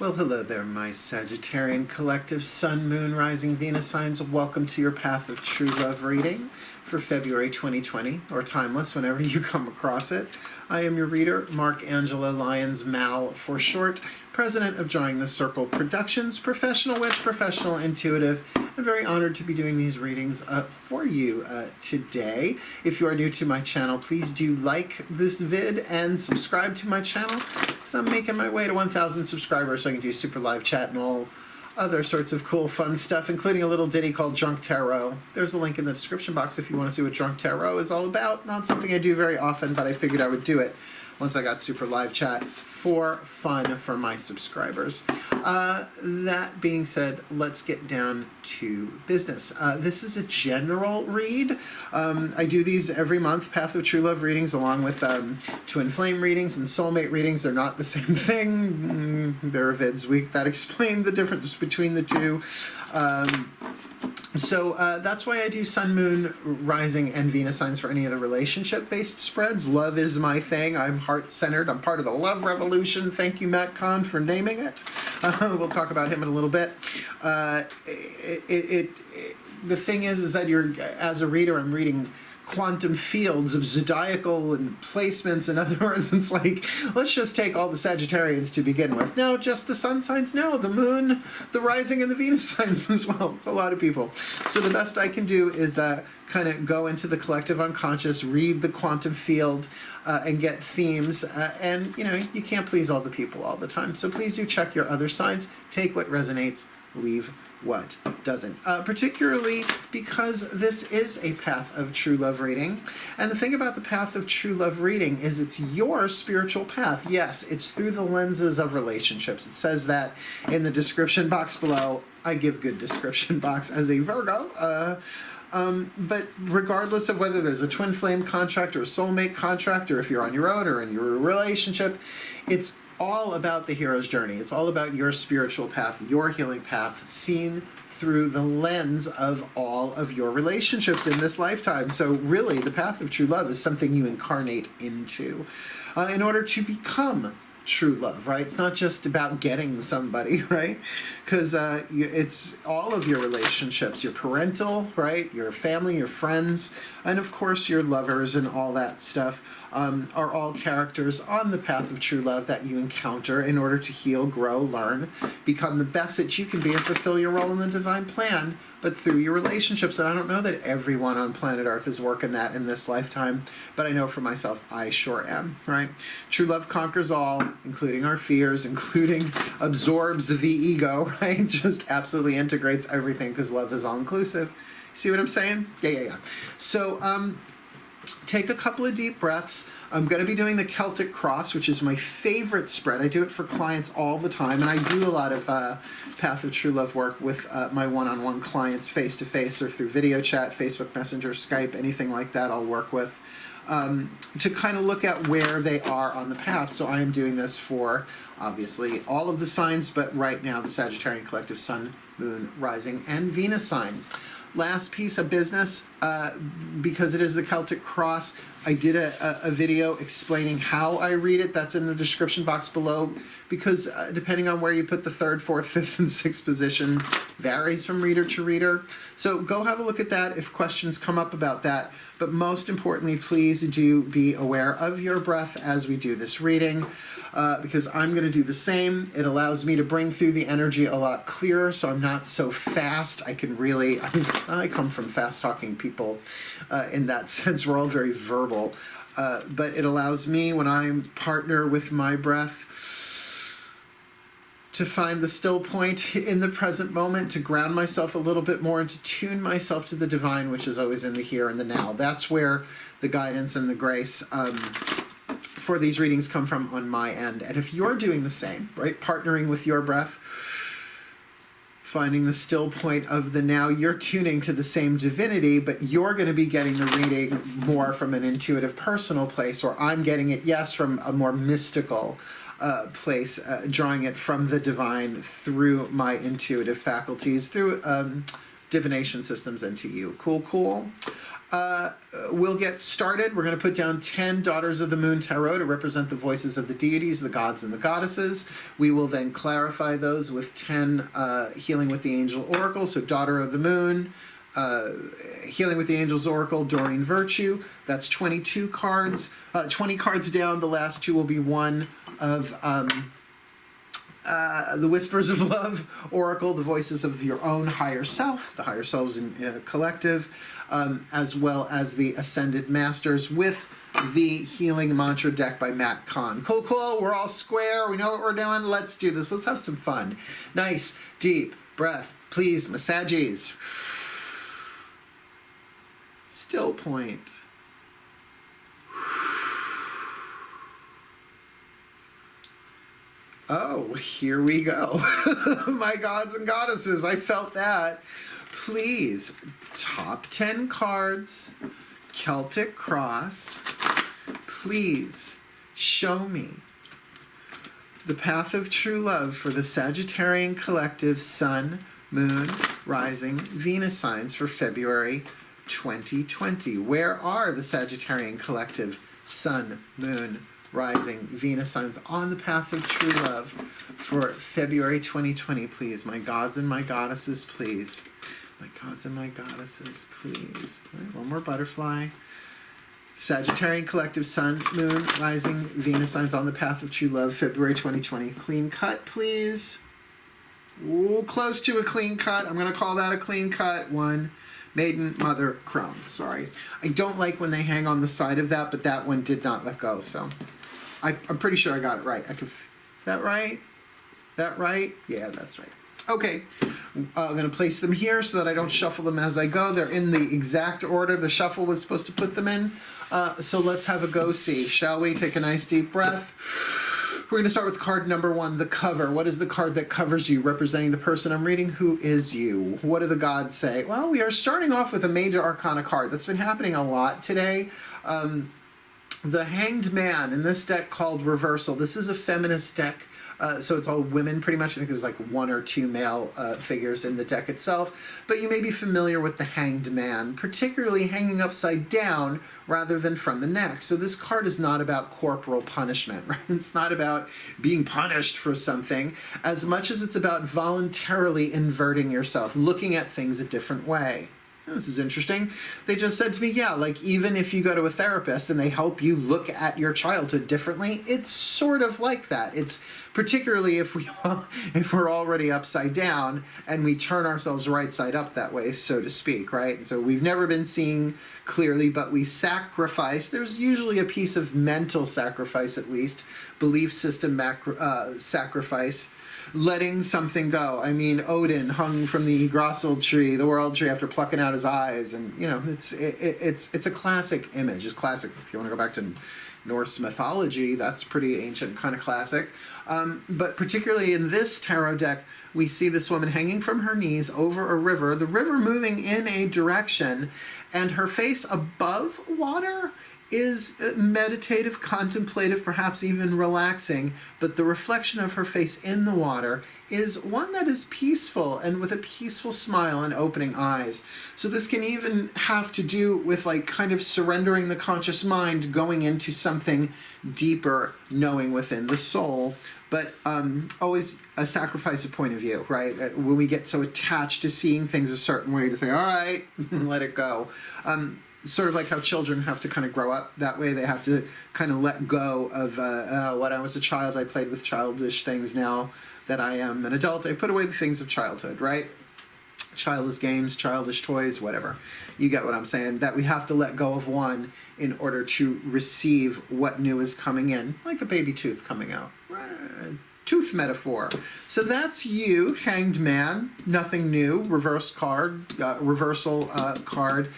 Well, hello there, my Sagittarian collective Sun, Moon, Rising, Venus signs. Welcome to your Path of True Love reading for February 2020, or Timeless, whenever you come across it. I am your reader, Mark Angelo Lyons, Mal for short, president of Drawing the Circle Productions, professional witch, professional intuitive. I'm very honored to be doing these readings for you today. If you are new to my channel, please do like this vid and subscribe to my channel, because I'm making my way to 1,000 subscribers so I can do super live chat and all other sorts of cool, fun stuff, including a little ditty called Drunk Tarot. There's a link in the description box if you want to see what Drunk Tarot is all about. Not something I do very often, but I figured I would do it once I got super live chat for fun for my subscribers. That being said, let's get down to business. This is a general read. I do these every month, Path of True Love readings, along with Twin Flame readings and Soulmate readings. They're not the same thing. There are VIDS week that explain the difference between the two. So that's why I do Sun, Moon, Rising, and Venus signs for any of the relationship-based spreads. Love is my thing. I'm heart-centered. I'm part of the love revolution. Thank you, Kahn, for naming it. We'll talk about him in a little bit. The thing is that as a reader, I'm reading quantum fields of zodiacal and placements. In other words, it's like, let's just take all the Sagittarians to begin with. No, just the sun signs? No, the moon, the rising, and the Venus signs as well. It's a lot of people. So the best I can do is kind of go into the collective unconscious, read the quantum field, and get themes. And, you know, you can't please all the people all the time. So please do check your other signs. Take what resonates, leave what doesn't, particularly because this is a Path of True Love reading. And the thing about the Path of True Love reading is it's your spiritual path. Yes, it's through the lenses of relationships. It says that in the description box below. I give good description box as a Virgo. But regardless of whether there's a twin flame contract or a soulmate contract, or if you're on your own or in your relationship, it's all about the hero's journey. It's all about your spiritual path, your healing path, seen through the lens of all of your relationships in this lifetime. So really, the Path of True Love is something you incarnate into in order to become true love, right? It's not just about getting somebody, right? Because it's all of your relationships, your parental, right? Your family, your friends, and of course your lovers and all that stuff are all characters on the Path of True Love that you encounter in order to heal, grow, learn, become the best that you can be, and fulfill your role in the divine plan, but through your relationships. And I don't know that everyone on planet Earth is working that in this lifetime, but I know for myself, I sure am, right? True love conquers all, including our fears, including absorbs the ego, right? Just absolutely integrates everything because love is all-inclusive. See what I'm saying? Yeah. So, take a couple of deep breaths. I'm going to be doing the Celtic Cross, which is my favorite spread. I do it for clients all the time, and I do a lot of Path of True Love work with my one-on-one clients, face-to-face or through video chat, Facebook Messenger, Skype, anything like that I'll work with, to kind of look at where they are on the path. So I am doing this for, obviously, all of the signs, but right now the Sagittarian Collective Sun, Moon, Rising, and Venus sign. Last piece of business, because it is the Celtic Cross, I did a video explaining how I read it. That's in the description box below, because depending on where you put the 3rd, 4th, 5th, and 6th position varies from reader to reader. So go have a look at that if questions come up about that. But most importantly, please do be aware of your breath as we do this reading, because I'm going to do the same. It allows me to bring through the energy a lot clearer, so I'm not so fast. I can really, I come from fast-talking people in that sense. We're all very verbal. But it allows me, when I partner with my breath, to find the still point in the present moment, to ground myself a little bit more, and to tune myself to the divine, which is always in the here and the now. That's where the guidance and the grace for these readings come from on my end. And if you're doing the same, right, partnering with your breath, finding the still point of the now, you're tuning to the same divinity, but you're going to be getting the reading more from an intuitive, personal place, or I'm getting it, yes, from a more mystical place, drawing it from the divine through my intuitive faculties, through divination systems into you. Cool, cool. We'll get started. We're going to put down 10 Daughters of the Moon Tarot to represent the voices of the deities, the gods, and the goddesses. We will then clarify those with 10 Healing with the Angel Oracle. So Daughter of the Moon, Healing with the Angels Oracle, Doreen Virtue. That's 22 cards. 20 cards down. The last two will be one of the Whispers of Love Oracle, the voices of your own higher self, the higher selves in collective, as well as the Ascended Masters with the Healing Mantra deck by Kahn. Cool, cool. We're all square. We know what we're doing. Let's do this. Let's have some fun. Nice, deep breath. Please, massages. Still point. Oh, here we go. My gods and goddesses, I felt that. Please, top 10 cards, Celtic Cross. Please, show me the path of true love for the Sagittarian Collective Sun, Moon, Rising, Venus signs for February 2020. Where are the Sagittarian Collective Sun, Moon, Rising, Venus signs on the path of true love for February 2020, please? My gods and my goddesses, please. My gods and my goddesses, please. Right, one more butterfly. Sagittarian Collective Sun, Moon, Rising, Venus signs on the path of true love, February 2020. Clean cut, please. Ooh, close to a clean cut. I'm going to call that a clean cut. One. Maiden, Mother, Crone. Sorry. I don't like when they hang on the side of that, but that one did not let go, so I'm pretty sure I got it right. That right? That right? Yeah, that's right. Okay. I'm going to place them here so that I don't shuffle them as I go. They're in the exact order the shuffle was supposed to put them in. So let's have a go-see, shall we? Take a nice deep breath. We're going to start with card number 1, the cover. What is the card that covers you, representing the person I'm reading? Who is you? What do the gods say? Well, we are starting off with a major arcana card. That's been happening a lot today. The Hanged Man in this deck called Reversal. This is a feminist deck. So it's all women pretty much. I think there's like 1 or 2 male figures in the deck itself. But you may be familiar with the Hanged Man, particularly hanging upside down rather than from the neck. So this card is not about corporal punishment, right? It's not about being punished for something as much as it's about voluntarily inverting yourself, looking at things a different way. This is interesting. They just said to me, yeah, like even if you go to a therapist and they help you look at your childhood differently, it's sort of like that. It's particularly if we're already upside down and we turn ourselves right side up that way, so to speak, right? So we've never been seeing clearly, but we sacrifice. There's usually a piece of mental sacrifice, at least, belief system sacrifice. Letting something go. I mean, Odin hung from the Yggdrasil tree, the world tree, after plucking out his eyes, and you know, it's a classic image. It's classic. If you want to go back to Norse mythology, that's pretty ancient, kind of classic. But particularly in this tarot deck, we see this woman hanging from her knees over a river. The river moving in a direction, and her face above water is meditative, contemplative, perhaps even relaxing, but the reflection of her face in the water is one that is peaceful and with a peaceful smile and opening eyes. So this can even have to do with like kind of surrendering the conscious mind, going into something deeper, knowing within the soul. But always a sacrifice of point of view, right? When we get so attached to seeing things a certain way, to say, all right, let it go. Sort of like how children have to kind of grow up that way. They have to kind of let go of when I was a child, I played with childish things. Now that I am an adult, I put away the things of childhood, right? Childish games, childish toys, whatever. You get what I'm saying? That we have to let go of one in order to receive what new is coming in, like a baby tooth coming out. Tooth metaphor. So that's you, Hanged Man. Nothing new. Reverse card, reversal card,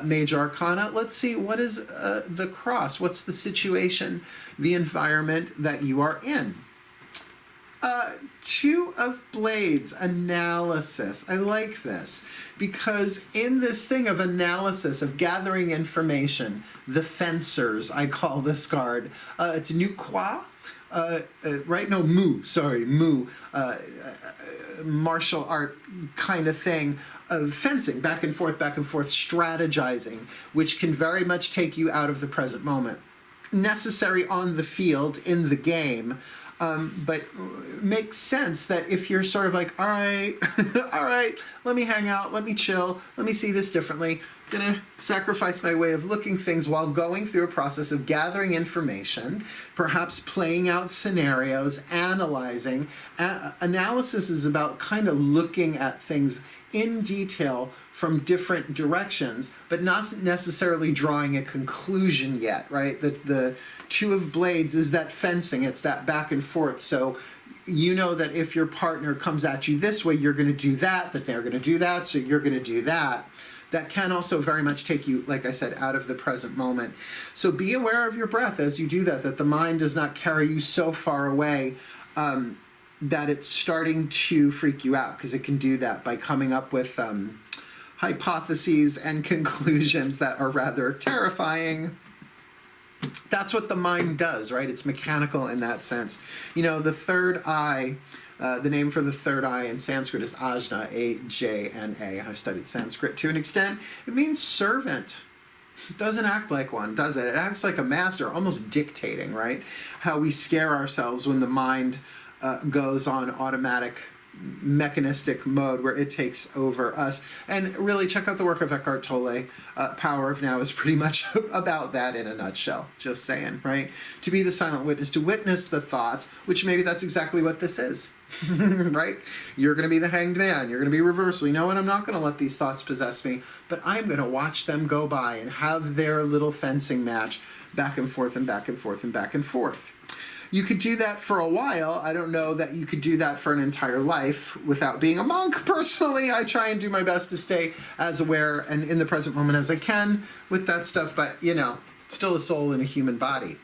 Major Arcana. Let's see, what is the cross? What's the situation, the environment that you are in? 2 of Blades, analysis. I like this because in this thing of analysis, of gathering information, the fencers, I call this card, it's Nu Qua, right? No, Mu, martial art kind of thing of fencing, back and forth, strategizing, which can very much take you out of the present moment. Necessary on the field, in the game, but makes sense that if you're sort of like, all right, all right, let me hang out, let me chill, let me see this differently, gonna sacrifice my way of looking things while going through a process of gathering information, perhaps playing out scenarios, analyzing. Analysis is about kind of looking at things in detail from different directions, but not necessarily drawing a conclusion yet, right? The Two of Blades is that fencing, it's that back and forth. So you know that if your partner comes at you this way, you're going to do that, that they're going to do that, so you're going to do that. That can also very much take you, like I said, out of the present moment. So be aware of your breath as you do that the mind does not carry you so far away that it's starting to freak you out, because it can do that by coming up with hypotheses and conclusions that are rather terrifying. That's what the mind does, right? It's mechanical in that sense. You know, the third eye, the name for the third eye in Sanskrit is Ajna, A-J-N-A. I've studied Sanskrit to an extent. It means servant. It doesn't act like one, does it? It acts like a master, almost dictating, right? How we scare ourselves when the mind goes on automatic mechanistic mode where it takes over us. And really check out the work of Eckhart Tolle. Power of Now is pretty much about that in a nutshell. Just saying, right? To be the silent witness, to witness the thoughts, which maybe that's exactly what this is. Right? You're going to be the hanged man. You're going to be reversal. You know what? I'm not going to let these thoughts possess me, but I'm going to watch them go by and have their little fencing match back and forth and back and forth and back and forth. You could do that for a while. I don't know that you could do that for an entire life without being a monk. Personally, I try and do my best to stay as aware and in the present moment as I can with that stuff, but, you know, still a soul in a human body.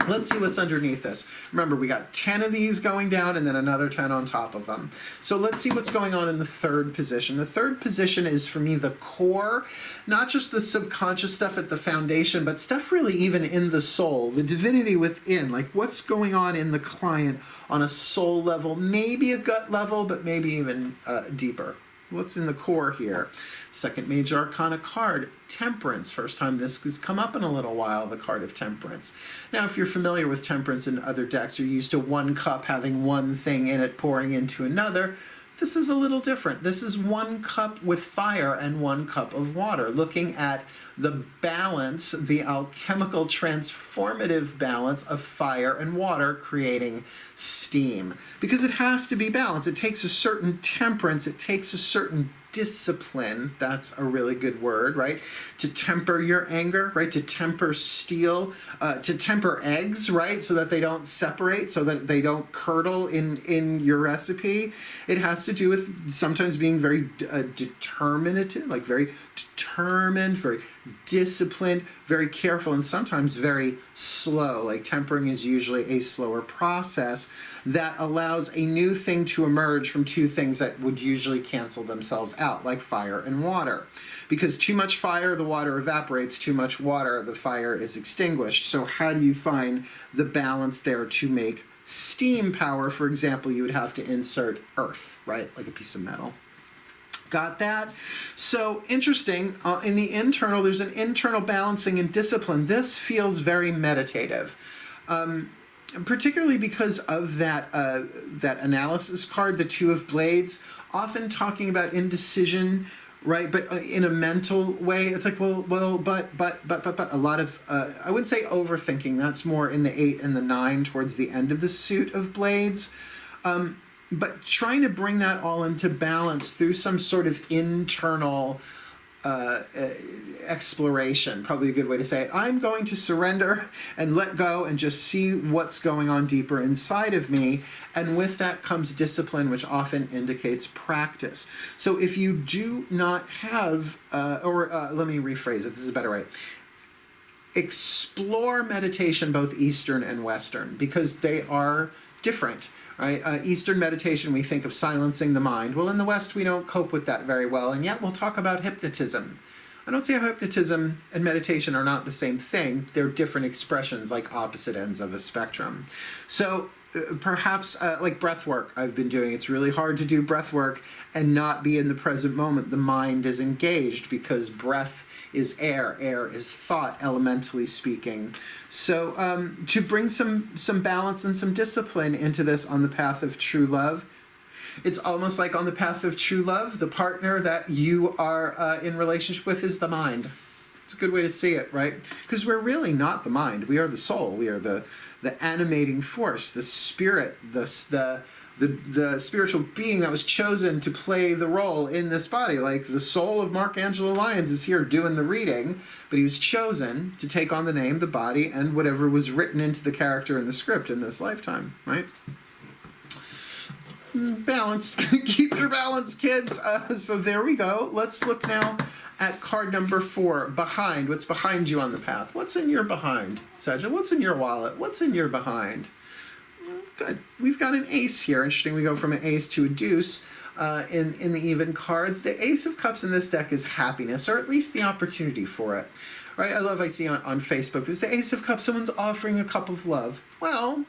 Let's see what's underneath this. Remember, we got 10 of these going down and then another 10 on top of them. So let's see what's going on in the third position. The third position is, for me, the core, not just the subconscious stuff at the foundation, but stuff really even in the soul, the divinity within, like what's going on in the client on a soul level, maybe a gut level, but maybe even deeper. What's in the core here? Second major arcana card, Temperance. First time this has come up in a little while, the card of Temperance. Now, if you're familiar with Temperance in other decks, you're used to one cup having one thing in it pouring into another. This is a little different. This is one cup with fire and one cup of water, looking at the balance, the alchemical transformative balance of fire and water creating steam. Because it has to be balanced. It takes a certain temperance, it takes a certain discipline, that's a really good word, right? To temper your anger, right? To temper steel, to temper eggs, right? So that they don't separate, so that they don't curdle in your recipe. It has to do with sometimes being very determinative, like very determined, very disciplined, very careful, and sometimes very slow. Like tempering is usually a slower process that allows a new thing to emerge from two things that would usually cancel themselves out, like fire and water. Because too much fire, the water evaporates. Too much water, the fire is extinguished. So how do you find the balance there to make steam power? For example, you would have to insert earth, right? Like a piece of metal. Got that? So interesting. In the internal, there's an internal balancing and discipline. This feels very meditative. Particularly because of that that analysis card, the Two of Blades, often talking about indecision, right? But in a mental way, it's like, but a lot of, I wouldn't say overthinking. That's more in the 8 and the 9 towards the end of the suit of Blades. But trying to bring that all into balance through some sort of internal exploration, probably a good way to say it. I'm going to surrender and let go and just see what's going on deeper inside of me. And with that comes discipline, which often indicates practice. So if you do not have, let me rephrase it, this is a better way. Explore meditation, both Eastern and Western, because they are different. Right? Eastern meditation, we think of silencing the mind. Well, in the West, we don't cope with that very well, and yet we'll talk about hypnotism. I don't see how hypnotism and meditation are not the same thing. They're different expressions, like opposite ends of a spectrum. So perhaps like breath work I've been doing. It's really hard to do breath work and not be in the present moment. The mind is engaged because breath is air. Air is thought, elementally speaking. So to bring some balance and some discipline into this on the path of true love, it's almost like on the path of true love, the partner that you are in relationship with is the mind. It's a good way to see it, right? Because we're really not the mind. We are the soul. We are the animating force, the spirit, the spiritual being that was chosen to play the role in this body. Like the soul of Archangel Lyons is here doing the reading, but he was chosen to take on the name, the body, and whatever was written into the character in the script in this lifetime, right? Balance. Keep your balance, kids. So there we go. Let's look now at card number 4, behind. What's behind you on the path? What's in your behind? Sagittarius, what's in your wallet? What's in your behind? Good. We've got an ace here. Interesting, we go from an ace to a deuce in the even cards. The Ace of Cups in this deck is happiness, or at least the opportunity for it. Right? I see on Facebook, it's the Ace of Cups, someone's offering a cup of love. Well,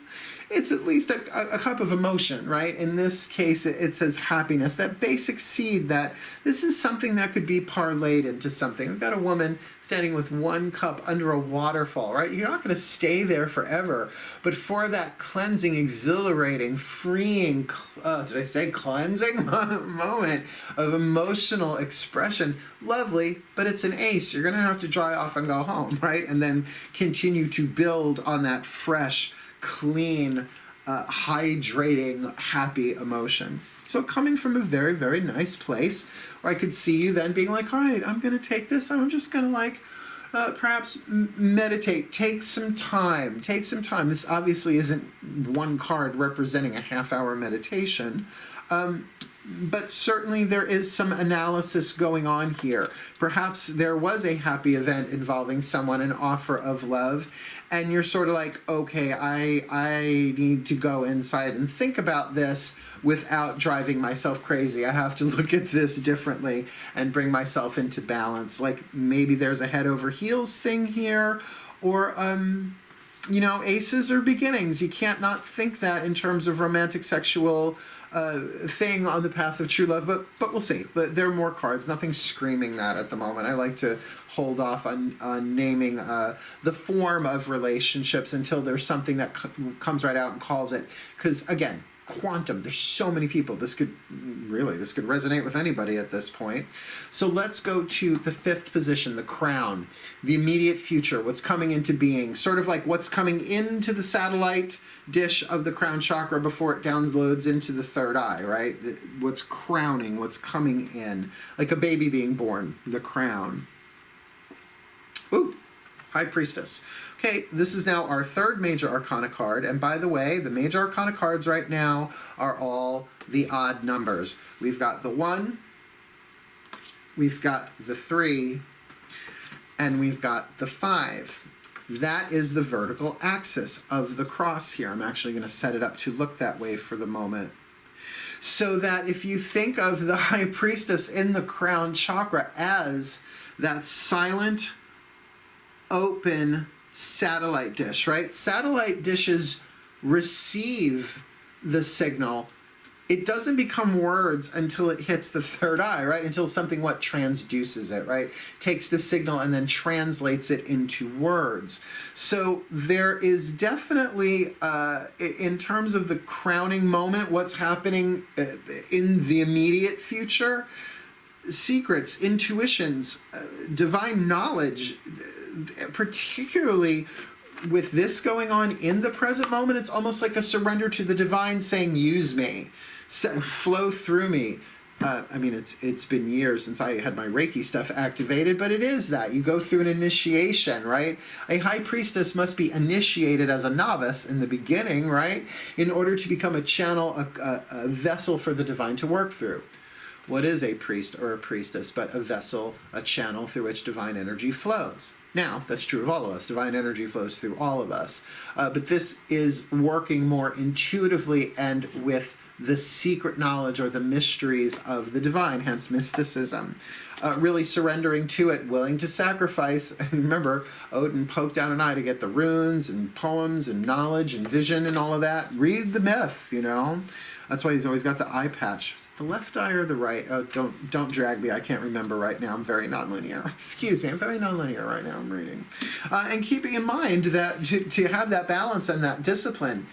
it's at least a cup of emotion, right? In this case, it says happiness, that basic seed that this is something that could be parlayed into something. We've got a woman standing with one cup under a waterfall, right? You're not going to stay there forever, but for that cleansing, exhilarating, freeing, did I say cleansing? Moment of emotional expression, lovely, but it's an ace. You're going to have to dry off and go home, right? And then continue to build on that fresh, clean, hydrating, happy emotion. So coming from a very, very nice place where I could see you then being like, all right, I'm going to take this. I'm just going to like perhaps meditate. Take some time. Take some time. This obviously isn't one card representing a half-hour meditation. But certainly there is some analysis going on here. Perhaps there was a happy event involving someone, an offer of love, and you're sort of like, okay, I need to go inside and think about this without driving myself crazy. I have to look at this differently and bring myself into balance. Like maybe there's a head over heels thing here, or you know, aces are beginnings. You can't not think that in terms of romantic sexual thing on the path of true love, but we'll see. But there are more cards. Nothing's screaming that at the moment. I like to hold off on naming the form of relationships until there's something that comes right out and calls it. Because again, quantum, there's so many people. This could resonate with anybody at this point. So let's go to the 5th position, the crown, the immediate future, what's coming into being, sort of like what's coming into the satellite dish of the crown chakra before it downloads into the third eye, right? What's crowning, what's coming in, like a baby being born, the crown. Ooh, High Priestess. Okay, this is now our 3rd major arcana card, and by the way, the major arcana cards right now are all the odd numbers. We've got the 1, we've got the 3, and we've got the 5. That is the vertical axis of the cross here. I'm actually going to set it up to look that way for the moment. So that if you think of the High Priestess in the crown chakra as that silent, open satellite dish, right? Satellite dishes receive the signal. It doesn't become words until it hits the third eye, right? Until something transduces it, right? Takes the signal and then translates it into words. So there is definitely, in terms of the crowning moment, what's happening in the immediate future, secrets, intuitions, divine knowledge, particularly with this going on in the present moment, it's almost like a surrender to the divine saying, use me, flow through me. I mean, it's been years since I had my Reiki stuff activated, but it is that. You go through an initiation, right? A High Priestess must be initiated as a novice in the beginning, right? In order to become a channel, a vessel for the divine to work through. What is a priest or a priestess but a vessel, a channel through which divine energy flows? Now, that's true of all of us. Divine energy flows through all of us. But this is working more intuitively and with the secret knowledge or the mysteries of the divine, hence mysticism. Really surrendering to it, willing to sacrifice. And remember, Odin poked out an eye to get the runes and poems and knowledge and vision and all of that. Read the myth, you know. That's why he's always got the eye patch. Is it the left eye or the right? Oh, don't drag me. I can't remember right now. I'm very nonlinear. Excuse me. I'm very nonlinear right now. I'm reading. And keeping in mind that to have that balance and that discipline,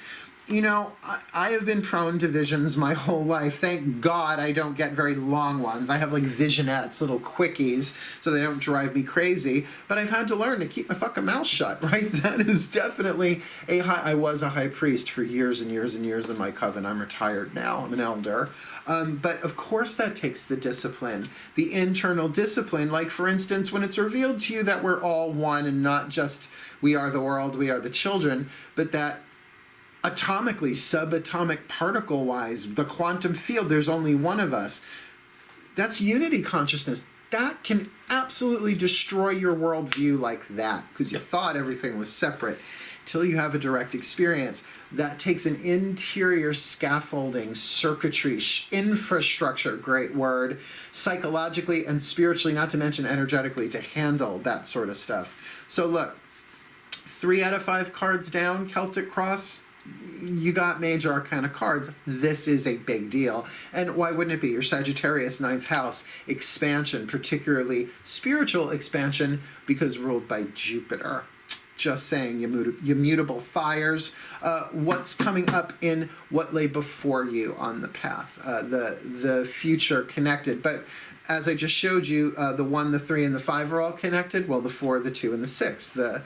you know, I have been prone to visions my whole life. Thank God I don't get very long ones. I have like visionettes, little quickies, so they don't drive me crazy. But I've had to learn to keep my fucking mouth shut, right? That is definitely I was a high priest for years and years and years in my coven. I'm retired now. I'm an elder. But of course that takes the discipline, the internal discipline. Like, for instance, when it's revealed to you that we're all one and not just we are the world, we are the children, but that atomically, subatomic, particle-wise, the quantum field, there's only one of us. That's unity consciousness. That can absolutely destroy your worldview like that, because you thought everything was separate till you have a direct experience. That takes an interior scaffolding, circuitry, infrastructure, great word, psychologically and spiritually, not to mention energetically, to handle that sort of stuff. So look, 3 out of 5 cards down, Celtic Cross, you got major arcana cards. This is a big deal. And why wouldn't it be? Your Sagittarius 9th house, expansion, particularly spiritual expansion, because ruled by Jupiter. Just saying, you mutable fires. What's coming up in what lay before you on the path, the future connected. But as I just showed you, the 1, the 3, and the 5 are all connected. Well, the 4, the 2, and the 6, the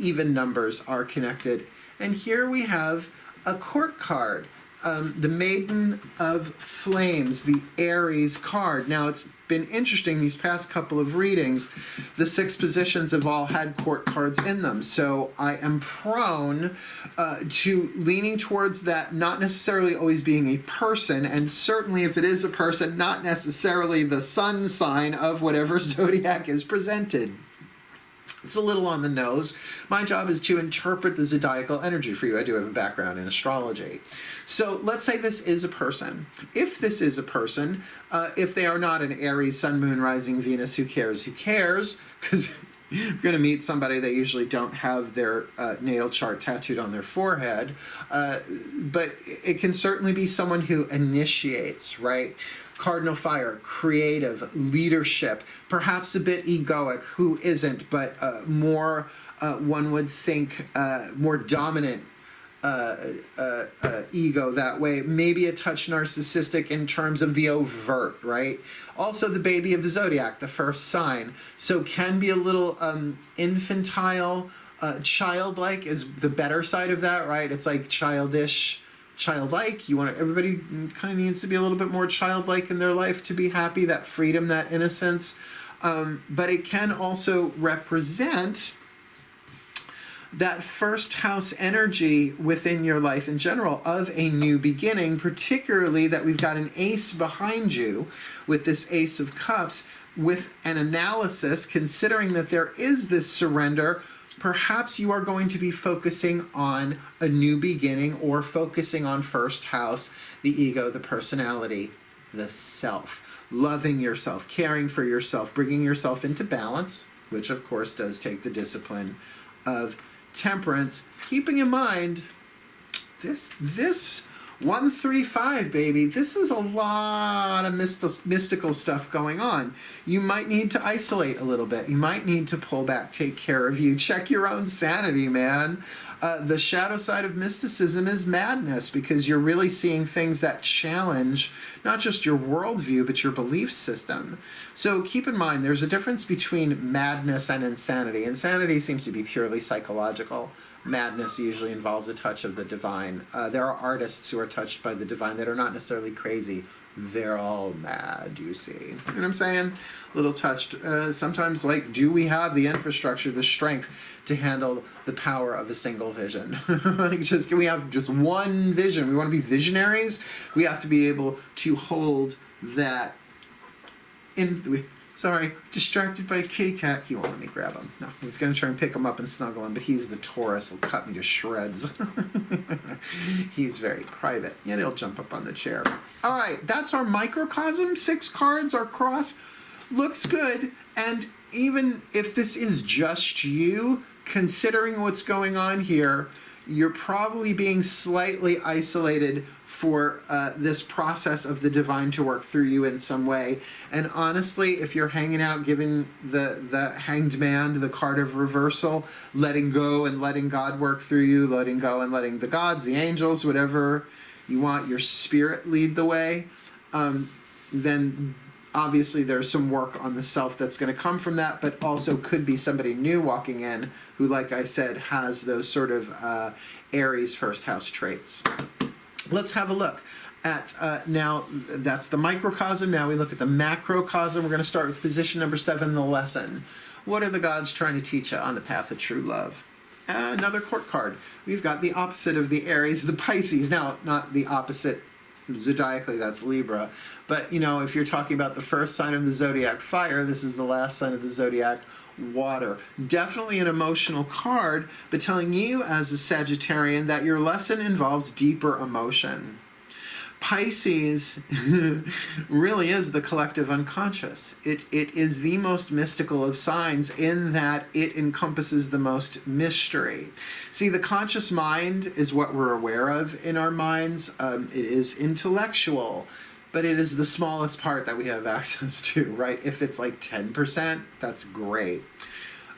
even numbers are connected. And here we have a court card, the Maiden of Flames, the Aries card. Now, it's been interesting these past couple of readings. The 6 positions have all had court cards in them. So I am prone to leaning towards that, not necessarily always being a person, and certainly if it is a person, not necessarily the sun sign of whatever zodiac is presented. It's a little on the nose. My job is to interpret the zodiacal energy for you. I do have a background in astrology. So let's say this is a person. If this is a person, if they are not an Aries, Sun, Moon, Rising, Venus, who cares? Who cares? Because you're going to meet somebody that usually don't have their natal chart tattooed on their forehead. But it can certainly be someone who initiates, right? Cardinal fire, creative, leadership, perhaps a bit egoic, who isn't, but more, one would think, more dominant ego that way. Maybe a touch narcissistic in terms of the overt, right? Also the baby of the zodiac, the first sign. So can be a little infantile, childlike is the better side of that, right? It's like childish, childlike. You want to, everybody kind of needs to be a little bit more childlike in their life to be happy, that freedom, that innocence. But it can also represent that first house energy within your life in general of a new beginning, particularly that we've got an ace behind you with this Ace of Cups, with an analysis considering that there is this surrender. Perhaps you are going to be focusing on a new beginning, or focusing on first house, the ego, the personality, the self. Loving yourself, caring for yourself, bringing yourself into balance, which of course does take the discipline of temperance. Keeping in mind, this 135, baby, this is a lot of mystical stuff going on. You might need to isolate a little bit. You might need to pull back, take care of you, check your own sanity, man. The shadow side of mysticism is madness, because you're really seeing things that challenge not just your worldview, but your belief system. So keep in mind, there's a difference between madness and insanity. Insanity seems to be purely psychological. Madness usually involves a touch of the divine. There are artists who are touched by the divine that are not necessarily crazy. They're all mad, you see. You know what I'm saying? A little touched. Sometimes, like, do we have the infrastructure, the strength to handle the power of a single vision? Like, can we have just one vision? We want to be visionaries. We have to be able to hold that Sorry, distracted by a kitty cat. He won't let me grab him. No, he's going to try and pick him up and snuggle him, but he's the Taurus. He'll cut me to shreds. He's very private. Yet he'll jump up on the chair. All right, that's our microcosm. 6 cards, our cross. Looks good. And even if this is just you, considering what's going on here, you're probably being slightly isolated for this process of the divine to work through you in some way. And honestly, if you're hanging out giving the hanged man the card of reversal, letting go and letting God work through you, letting go and letting the gods, the angels, whatever you want, your spirit lead the way, then obviously there's some work on the self that's going to come from that, but also could be somebody new walking in who, like I said, has those sort of Aries first house traits. Let's have a look at, now that's the microcosm. Now we look at the macrocosm. We're going to start with position number 7, the lesson. What are the gods trying to teach you on the path of true love? Another court card. We've got the opposite of the Aries, the Pisces. Now, not the opposite zodiacally, that's Libra. But, you know, if you're talking about the first sign of the zodiac, fire, this is the last sign of the zodiac, water. Definitely an emotional card, but telling you as a Sagittarian that your lesson involves deeper emotion. Pisces really is the collective unconscious. It is the most mystical of signs in that it encompasses the most mystery. See, the conscious mind is what we're aware of in our minds. It is intellectual, but it is the smallest part that we have access to, right? If it's like 10%, that's great.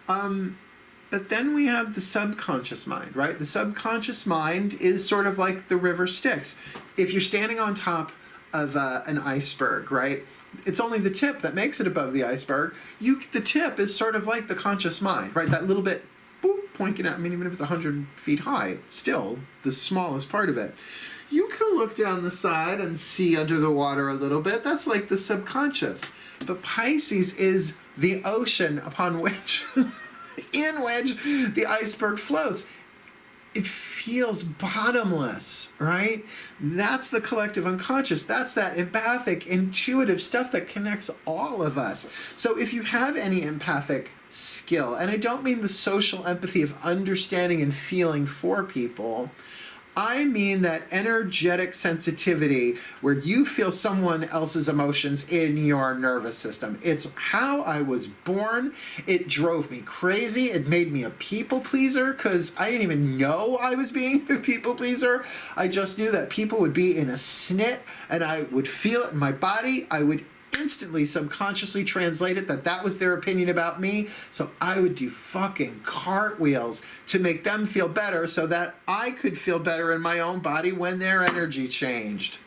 But then we have the subconscious mind, right? The subconscious mind is sort of like the river Styx. If you're standing on top of an iceberg, right? It's only the tip that makes it above the iceberg. The tip is sort of like the conscious mind, right? That little bit, boop, pointing out, I mean, even if it's 100 feet high, still the smallest part of it. You can look down the side and see under the water a little bit. That's like the subconscious. But Pisces is the ocean upon which, in which the iceberg floats. It feels bottomless, right? That's the collective unconscious. That's that empathic, intuitive stuff that connects all of us. So if you have any empathic skill, and I don't mean the social empathy of understanding and feeling for people, I mean that energetic sensitivity where you feel someone else's emotions in your nervous system. It's how I was born. It drove me crazy. It made me a people pleaser because I didn't even know I was being a people pleaser. I just knew that people would be in a snit and I would feel it in my body. I would instantly subconsciously translate it that was their opinion about me, so I would do fucking cartwheels to make them feel better so that I could feel better in my own body when their energy changed.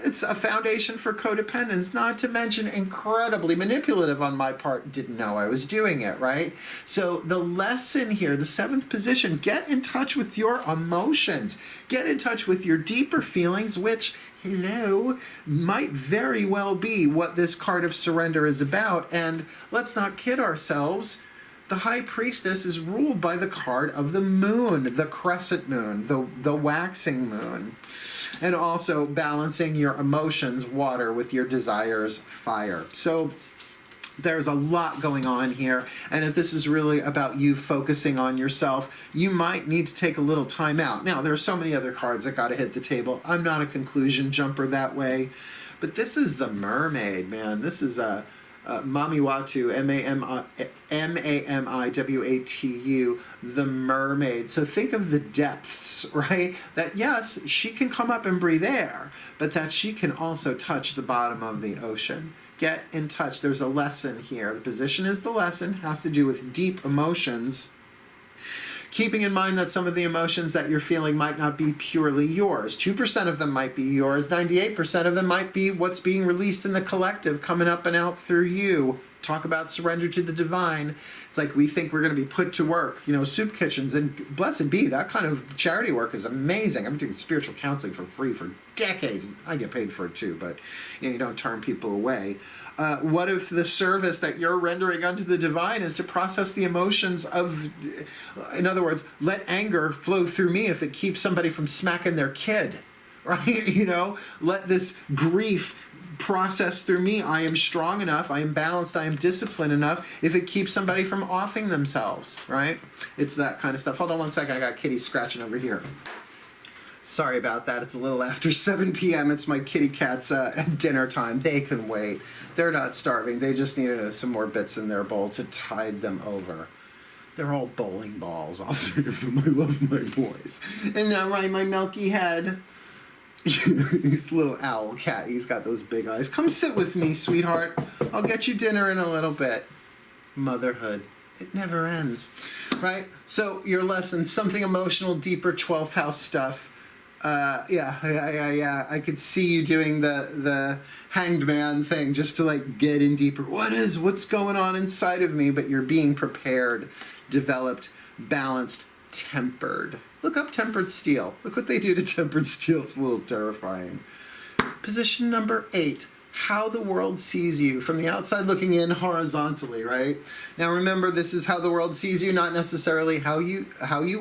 It's a foundation for codependence, not to mention incredibly manipulative on my part. Didn't know I was doing it, right? So the lesson here, the 7th position, get in touch with your emotions. Get in touch with your deeper feelings, which, hello, might very well be what this card of surrender is about. And let's not kid ourselves. The High Priestess is ruled by the card of the moon, the crescent moon, the waxing moon. And also balancing your emotions, water, with your desires, fire. So there's a lot going on here. And if this is really about you focusing on yourself, you might need to take a little time out. Now, there are so many other cards that got to hit the table. I'm not a conclusion jumper that way. But this is the mermaid, man. This is a Mamiwatu, M-A-M-I-W-A-T-U, the mermaid. So think of the depths, right? That yes, she can come up and breathe air, but that she can also touch the bottom of the ocean. Get in touch. There's a lesson here. The position is the lesson, has to do with deep emotions. Keeping in mind that some of the emotions that you're feeling might not be purely yours. 2% of them might be yours. 98% of them might be what's being released in the collective, coming up and out through you. Talk about surrender to the divine. It's like we think we're going to be put to work, you know, soup kitchens, and blessed be, that kind of charity work is amazing. I'm doing spiritual counseling for free for decades. I get paid for it too, but you know, you don't turn people away. What if the service that you're rendering unto the divine is to process the emotions of, in other words, let anger flow through me if it keeps somebody from smacking their kid, right? You know, let this grief process through me. I am strong enough, I am balanced, I am disciplined enough if it keeps somebody from offing themselves, right? It's that kind of stuff. Hold on one second, I got kitty scratching over here. Sorry about that, it's a little after 7 p.m. It's my kitty cat's dinner time. They can wait. They're not starving, they just needed some more bits in their bowl to tide them over. They're all bowling balls, all 3 of them. I love my boys. And now, right, my milky head. This little owl cat, he's got those big eyes. Come sit with me, sweetheart. I'll get you dinner in a little bit. Motherhood. It never ends. Right? So, your lesson, something emotional, deeper 12th house stuff. Yeah. I could see you doing the hanged man thing just to like get in deeper. What's going on inside of me? But you're being prepared, developed, balanced, tempered. Look up tempered steel. Look what they do to tempered steel. It's a little terrifying. Position number 8. How the world sees you from the outside looking in horizontally, right? Now remember, this is how the world sees you, not necessarily how you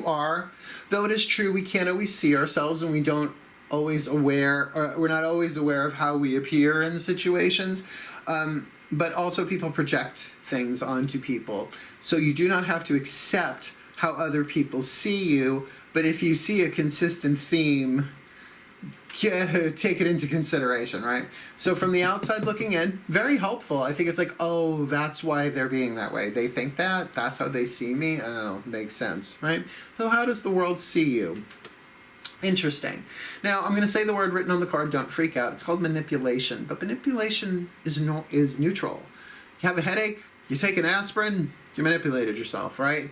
are. Though it is true we can't always see ourselves and we're not always aware of how we appear in situations. But also people project things onto people. So you do not have to accept how other people see you, but if you see a consistent theme, take it into consideration, right? So from the outside looking in, very helpful. I think it's like, oh, that's why they're being that way. They think that, that's how they see me. Oh, makes sense, right? So how does the world see you? Interesting. Now, I'm going to say the word written on the card, don't freak out. It's called manipulation, but manipulation is neutral. You have a headache, you take an aspirin, you manipulated yourself, right?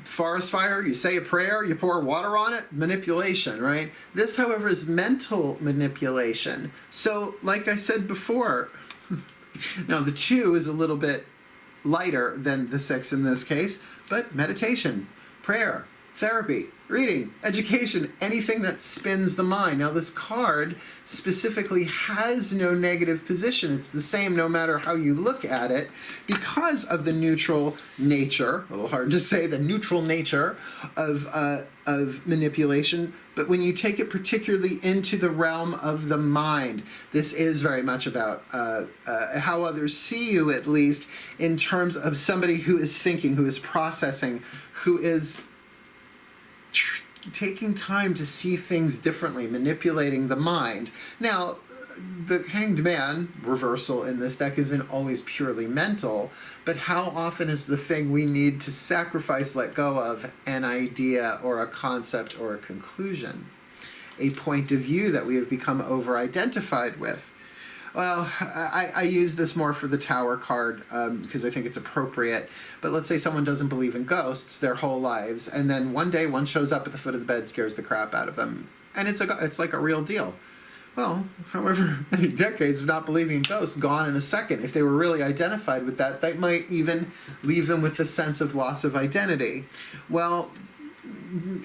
Forest fire, you say a prayer, you pour water on it, manipulation, right? This, however, is mental manipulation. So, like I said before, now the 2 is a little bit lighter than the 6 in this case, but meditation, prayer, therapy, reading, education, anything that spins the mind. Now this card specifically has no negative position. It's the same no matter how you look at it because of the neutral nature, a little hard to say, the neutral nature of manipulation. But when you take it particularly into the realm of the mind, this is very much about how others see you, at least in terms of somebody who is thinking, who is processing, who is taking time to see things differently, manipulating the mind. Now, the Hanged Man reversal in this deck isn't always purely mental, but how often is the thing we need to sacrifice, let go of, an idea or a concept or a conclusion, a point of view that we have become over-identified with? Well, I use this more for the Tower card because I think it's appropriate. But let's say someone doesn't believe in ghosts their whole lives, and then one day one shows up at the foot of the bed, scares the crap out of them, and it's like a real deal. Well, however many decades of not believing in ghosts, gone in a second. If they were really identified with that, that might even leave them with a sense of loss of identity. Well,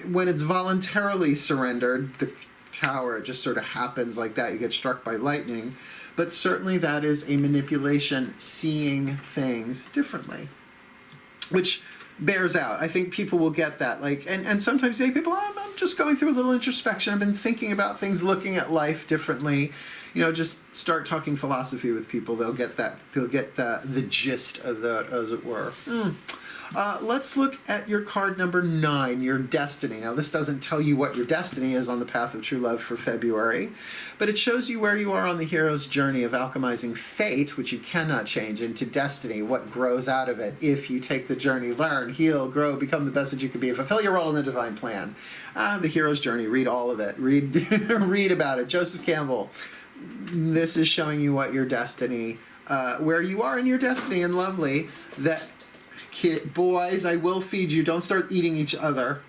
when it's voluntarily surrendered, the Tower, it just sort of happens like that. You get struck by lightning. But certainly that is a manipulation, seeing things differently, which bears out. I think people will get that. And sometimes they people, I'm just going through a little introspection. I've been thinking about things, looking at life differently. You know, just start talking philosophy with people. They'll get that. They'll get the gist of that, as it were. Let's look at your card number 9, your destiny. Now, this doesn't tell you what your destiny is on the path of true love for February, but it shows you where you are on the hero's journey of alchemizing fate, which you cannot change, into destiny, what grows out of it if you take the journey, learn, heal, grow, become the best that you can be, fulfill your role in the divine plan. The hero's journey, read all of it. Read about it. Joseph Campbell. This is showing you what your destiny, where you are in your destiny, and lovely that... Boys, I will feed you. Don't start eating each other.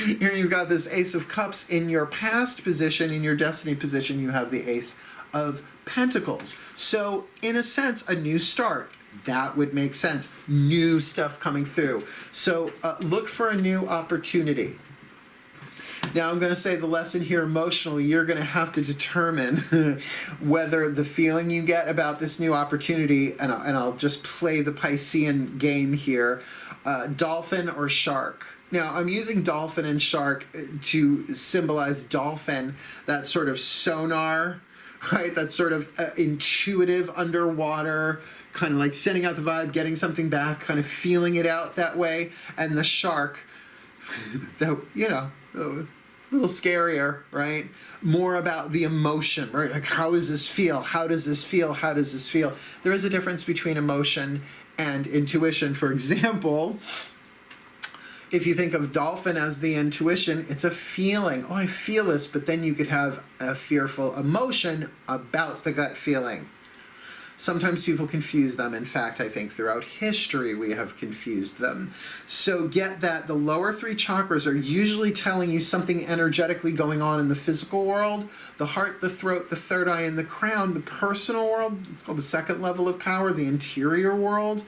Here you've got this Ace of Cups. In your past position, in your destiny position, you have the Ace of Pentacles. So, in a sense, a new start. That would make sense. New stuff coming through. So, look for a new opportunity. Now, I'm going to say the lesson here emotionally, you're going to have to determine whether the feeling you get about this new opportunity, and I'll just play the Piscean game here, dolphin or shark. Now, I'm using dolphin and shark to symbolize dolphin, that sort of sonar, right? That's sort of intuitive underwater, kind of like sending out the vibe, getting something back, kind of feeling it out that way. And the shark, that, you know, a little scarier, right? More about the emotion, right? Like, how does this feel? How does this feel? How does this feel? There is a difference between emotion and intuition. For example, if you think of dolphin as the intuition, it's a feeling. Oh, I feel this, but then you could have a fearful emotion about the gut feeling. Sometimes people confuse them. In fact, I think throughout history we have confused them. So get that the lower three chakras are usually telling you something energetically going on in the physical world. The heart, the throat, the third eye, and the crown, the personal world, it's called the second level of power, the interior world,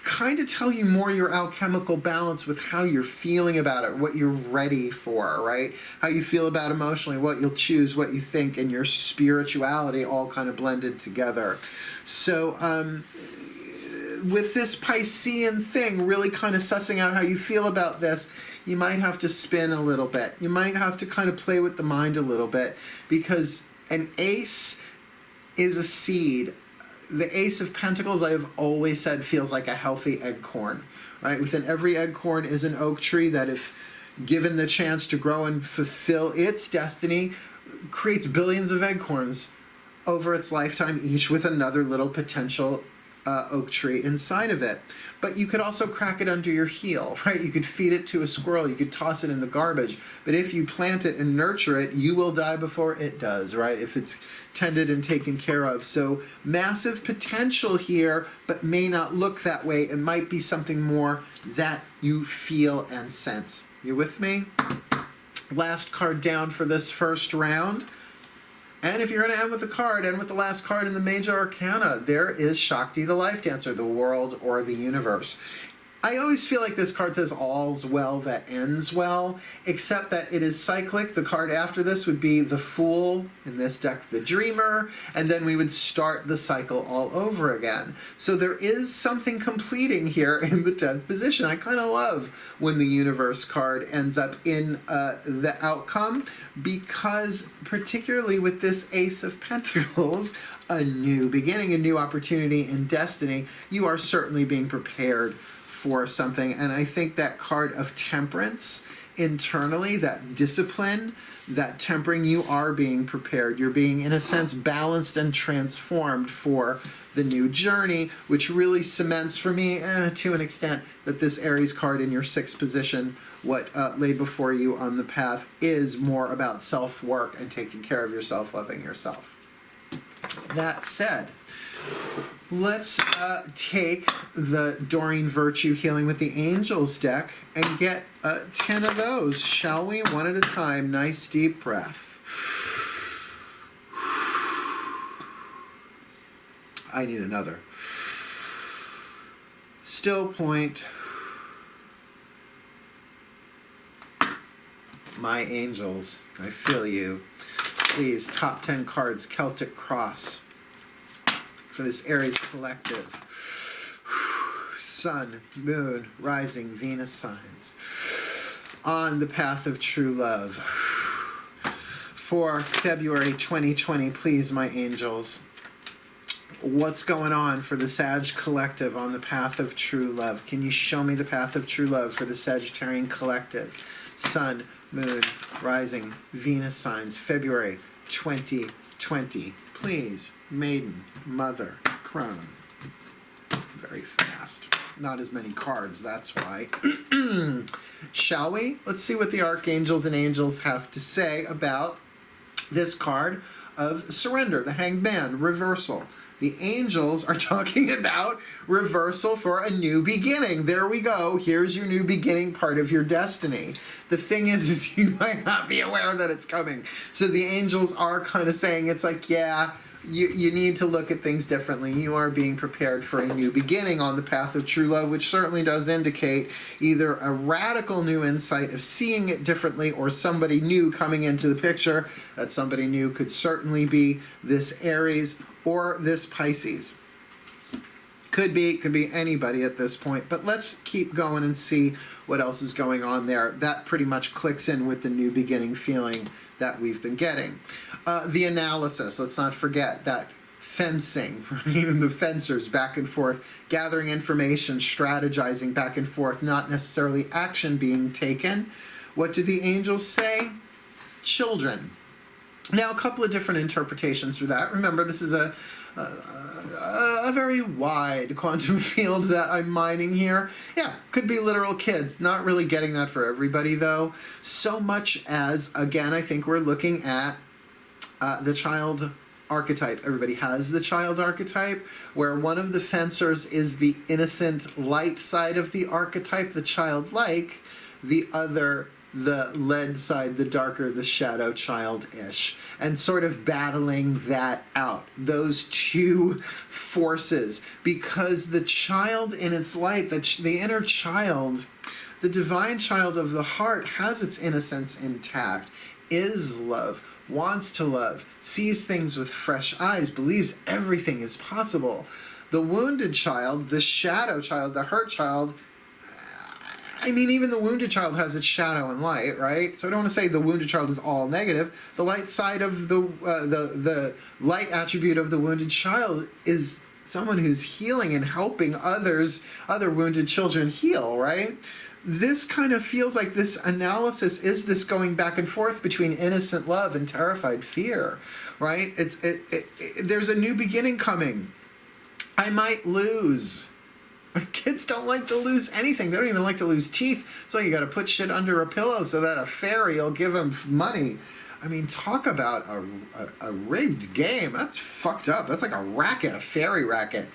kind of tell you more your alchemical balance with how you're feeling about it, what you're ready for, right? How you feel about emotionally, what you'll choose, what you think, and your spirituality all kind of blended together. So with this Piscean thing, really kind of sussing out how you feel about this, you might have to spin a little bit. You might have to kind of play with the mind a little bit, because an ace is a seed. The Ace of Pentacles, I have always said, feels like a healthy acorn, right? Within every acorn is an oak tree that, if given the chance to grow and fulfill its destiny, creates billions of acorns over its lifetime, each with another little potential oak tree inside of it. But you could also crack it under your heel, right? You could feed it to a squirrel, you could toss it in the garbage. But if you plant it and nurture it, you will die before it does, right? If it's tended and taken care of. So massive potential here, but may not look that way. It might be something more that you feel and sense. You with me? Last card down for this first round. And if you're going to end with a card, end with the last card in the major arcana. There is Shakti, the life dancer, the world or the universe. I always feel like this card says all's well that ends well, except that it is cyclic. The card after this would be the Fool, in this deck the Dreamer, and then we would start the cycle all over again. So there is something completing here in the 10th position. I kind of love when the universe card ends up in the outcome, because particularly with this Ace of Pentacles, a new beginning, a new opportunity in destiny, you are certainly being prepared for something. And I think that card of temperance internally, that discipline, that tempering, you are being prepared. You're being, in a sense, balanced and transformed for the new journey, which really cements for me, to an extent, that this Aries card in your 6th position, what lay before you on the path, is more about self-work and taking care of yourself, loving yourself. That said, let's take the Doreen Virtue Healing with the Angels deck and get 10 of those, shall we? One at a time. Nice deep breath. I need another. Still point. My angels, I feel you. Please, top 10 cards, Celtic Cross. For this Aries collective. Sun, Moon, Rising, Venus signs. On the path of true love. For February 2020, please, my angels. What's going on for the Sag collective on the path of true love? Can you show me the path of true love for the Sagittarian collective? Sun, Moon, Rising, Venus signs. February 2020. Please, Maiden, Mother, Crone. Very fast. Not as many cards, that's why. Shall we? Let's see what the archangels and angels have to say about this card of surrender, the Hanged Man, reversal. The angels are talking about reversal for a new beginning. There we go. Here's your new beginning, part of your destiny. The thing is you might not be aware that it's coming. So the angels are kind of saying, it's like, yeah, you need to look at things differently. You are being prepared for a new beginning on the path of true love, which certainly does indicate either a radical new insight of seeing it differently or somebody new coming into the picture. That somebody new could certainly be this Aries or this Pisces. Could be anybody at this point, but let's keep going and see what else is going on there. That pretty much clicks in with the new beginning feeling that we've been getting. The analysis, let's not forget that fencing, even the fencers back and forth, gathering information, strategizing back and forth, not necessarily action being taken. What do the angels say? Children. Now, a couple of different interpretations for that. Remember, this is a very wide quantum field that I'm mining here. Yeah, could be literal kids. Not really getting that for everybody, though. So much as, again, I think we're looking at the child archetype. Everybody has the child archetype, where one of the fencers is the innocent light side of the archetype, the childlike, the other the lead side, the darker, the shadow child-ish, and sort of battling that out, those two forces, because the child in its light, the inner child, the divine child of the heart has its innocence intact, is love, wants to love, sees things with fresh eyes, believes everything is possible. The wounded child, the shadow child, the hurt child, I mean, even the wounded child has its shadow and light, right? So I don't want to say the wounded child is all negative. The light side of the light attribute of the wounded child is someone who's healing and helping other wounded children heal, right? This kind of feels like this analysis is this going back and forth between innocent love and terrified fear, right? There's a new beginning coming. I might lose. Kids don't like to lose anything. They don't even like to lose teeth. So you got to put shit under a pillow so that a fairy will give them money. I mean, talk about a rigged game. That's fucked up. That's like a racket, a fairy racket.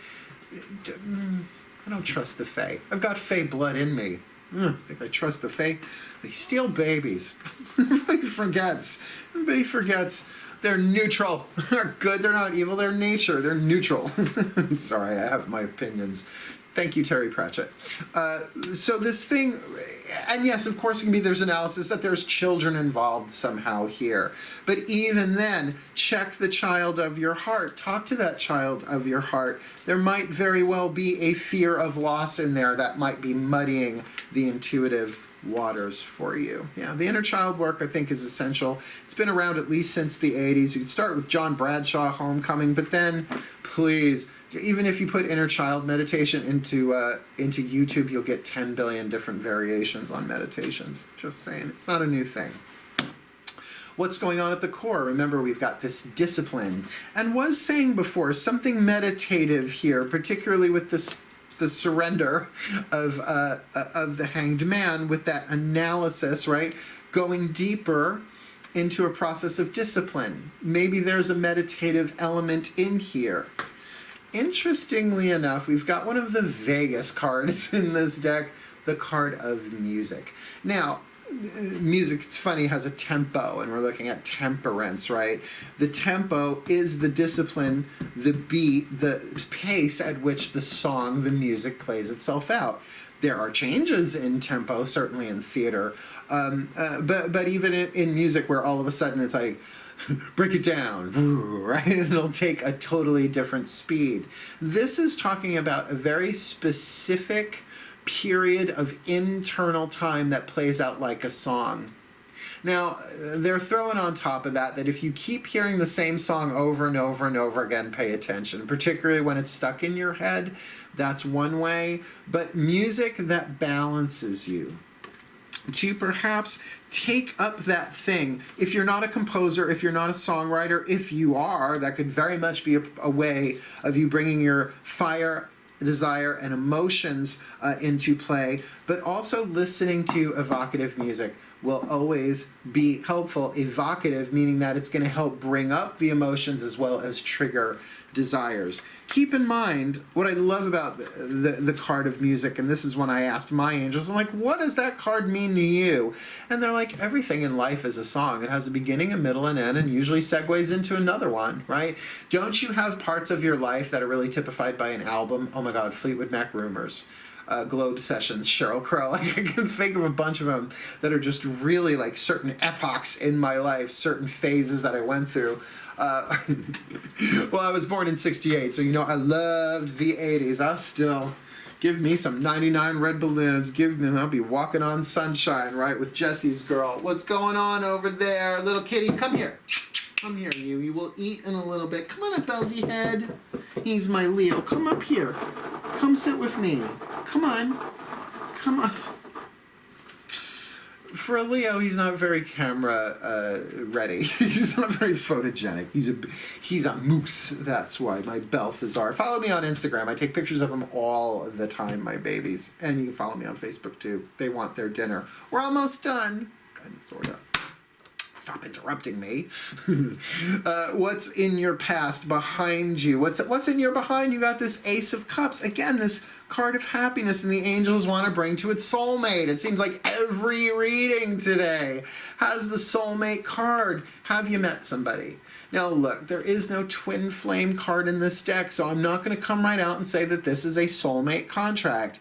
I don't trust the fae. I've got fae blood in me. I think I trust the fae. They steal babies. Everybody forgets. They're neutral. They're good. They're not evil. They're nature. They're neutral. Sorry, I have my opinions. Thank you, Terry Pratchett. So this thing, and yes, of course, there's analysis that there's children involved somehow here. But even then, check the child of your heart. Talk to that child of your heart. There might very well be a fear of loss in there that might be muddying the intuitive waters for you. Yeah, the inner child work, I think, is essential. It's been around at least since the 80s. You could start with John Bradshaw, Homecoming, but then, please, even if you put inner child meditation into YouTube, you'll get 10 billion different variations on meditation. Just saying, it's not a new thing. What's going on at the core? Remember, we've got this discipline. And was saying before, something meditative here, particularly with the surrender of the hanged man, with that analysis, right? Going deeper into a process of discipline. Maybe there's a meditative element in here. Interestingly enough, we've got one of the Vegas cards in this deck, the card of music. Now, music, it's funny, has a tempo, and we're looking at temperance, right? The tempo is the discipline, the beat, the pace at which the song, the music plays itself out. There are changes in tempo, certainly in theater, but even in music, where all of a sudden it's like, break it down, right? It'll take a totally different speed. This is talking about a very specific period of internal time that plays out like a song. Now, they're throwing on top of that if you keep hearing the same song over and over and over again, pay attention, particularly when it's stuck in your head. That's one way. But music that balances you, to perhaps take up that thing. If you're not a composer, if you're not a songwriter, if you are, that could very much be a way of you bringing your fire, desire, and emotions into play, but also listening to evocative music will always be helpful. Evocative, meaning that it's going to help bring up the emotions as well as trigger desires. Keep in mind, what I love about the card of music, and this is when I asked my angels, I'm like, what does that card mean to you? And they're like, everything in life is a song. It has a beginning, a middle, and end, and usually segues into another one, right? Don't you have parts of your life that are really typified by an album? Oh my God, Fleetwood Mac Rumors. Globe Sessions, Sheryl Crow. Like, I can think of a bunch of them that are just really like certain epochs in my life, certain phases that I went through. Uh, well, I was born in 68, so you know I loved the 80s. I still... Give me some 99 red balloons. Give me, I'll be walking on sunshine, right, with Jesse's girl. What's going on over there? Little kitty, come here. Come here, you. You will eat in a little bit. Come on up, Belsy head. He's my Leo. Come up here. Come sit with me. Come on. Come on. For a Leo, he's not very camera ready. He's not very photogenic. He's a moose. That's why my Balthazar. Follow me on Instagram. I take pictures of them all the time, my babies. And you can follow me on Facebook too. They want their dinner. We're almost done. Guidance door down. Stop interrupting me. What's in your past behind you? What's in your behind? You got this Ace of Cups. Again, this card of happiness, and the angels want to bring to its soulmate. It seems like every reading today has the soulmate card. Have you met somebody? Now look, there is no twin flame card in this deck, so I'm not going to come right out and say that this is a soulmate contract.